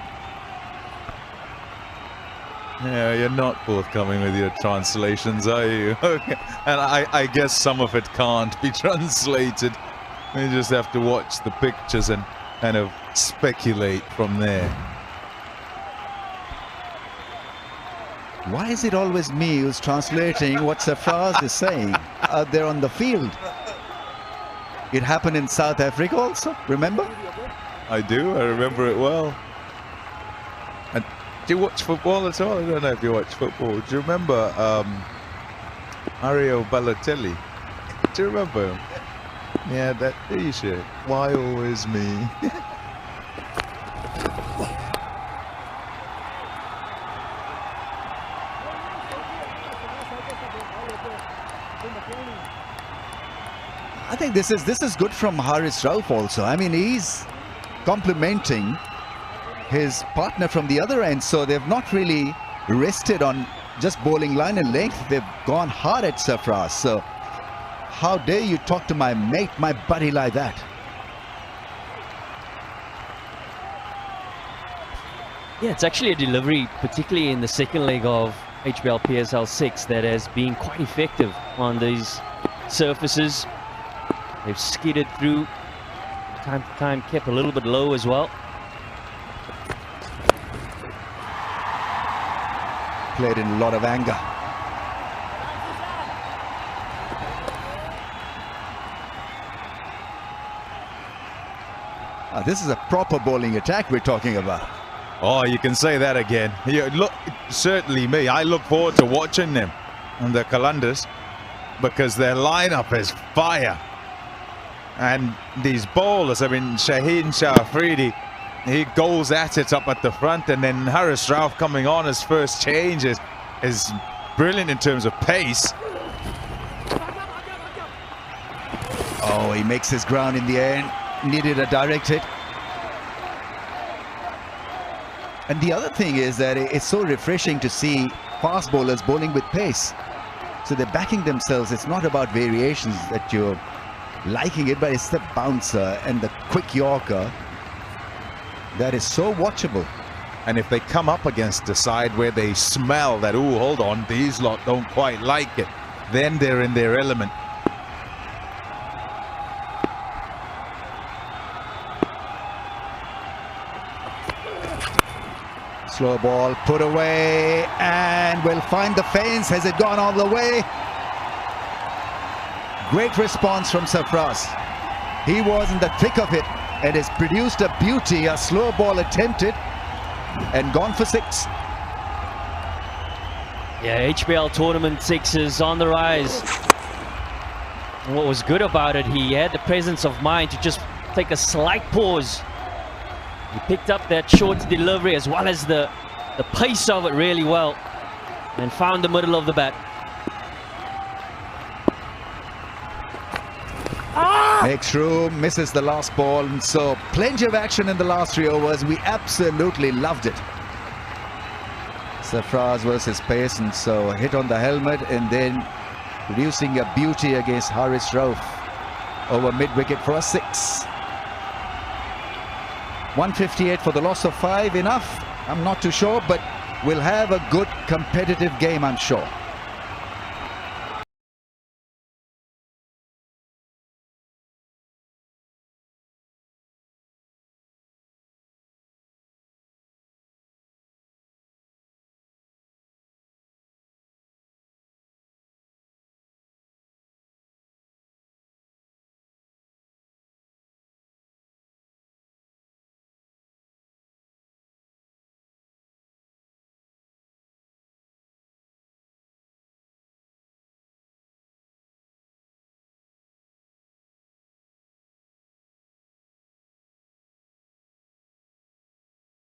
Yeah, you're not forthcoming with your translations, are you? Okay. And I guess some of it can't be translated. You just have to watch the pictures and kind of speculate from there. Why is it always me who's translating what Sarfraz is saying out there on the field? It happened in South Africa also, remember? I do, I remember it well. And do you watch football at all? I don't know if you watch football. Do you remember Mario Balotelli? Do you remember him? Yeah, that t-shirt. Why always me? I think this is good from Haris Rauf also. I mean, he's complimenting his partner from the other end, so they've not really rested on just bowling line and length. They've gone hard at Sarfraz. So how dare you talk to my mate, my buddy, like that? Yeah, it's actually a delivery, particularly in the second leg of HBL PSL 6, that has been quite effective on these surfaces. They've skidded through, time to time kept a little bit low as well. Played in a lot of anger. This is a proper bowling attack we're talking about. Oh, you can say that again. Yeah, look, certainly me. I look forward to watching them and the Qalandars because their lineup is fire. And these bowlers, I mean, Shaheen Shah Afridi, he goes at it up at the front, and then Haris Rauf coming on as first change is brilliant in terms of pace. Oh, he makes his ground in the end. Needed a direct hit. And the other thing is that it's so refreshing to see fast bowlers bowling with pace. So they're backing themselves. It's not about variations that you're liking it, but it's the bouncer and the quick Yorker that is so watchable. And if they come up against a side where they smell that, ooh, hold on, these lot don't quite like it, then they're in their element. Slow ball put away, and we'll find the fence. Has it gone all the way? Great response from Sarfraz. He was in the thick of it and has produced a beauty. A slow ball attempted and gone for 6. Yeah, HBL Tournament 6 is on the rise. And what was good about it, he had the presence of mind to just take a slight pause. He picked up that short delivery as well as the pace of it really well and found the middle of the bat. Makes room, misses the last ball, and so plenty of action in the last 3 overs. We absolutely loved it. Sarfraz versus pace, and so a hit on the helmet and then producing a beauty against Haris Rauf over mid-wicket for a 6. 158 for the loss of 5, enough? I'm not too sure, but we'll have a good competitive game, I'm sure.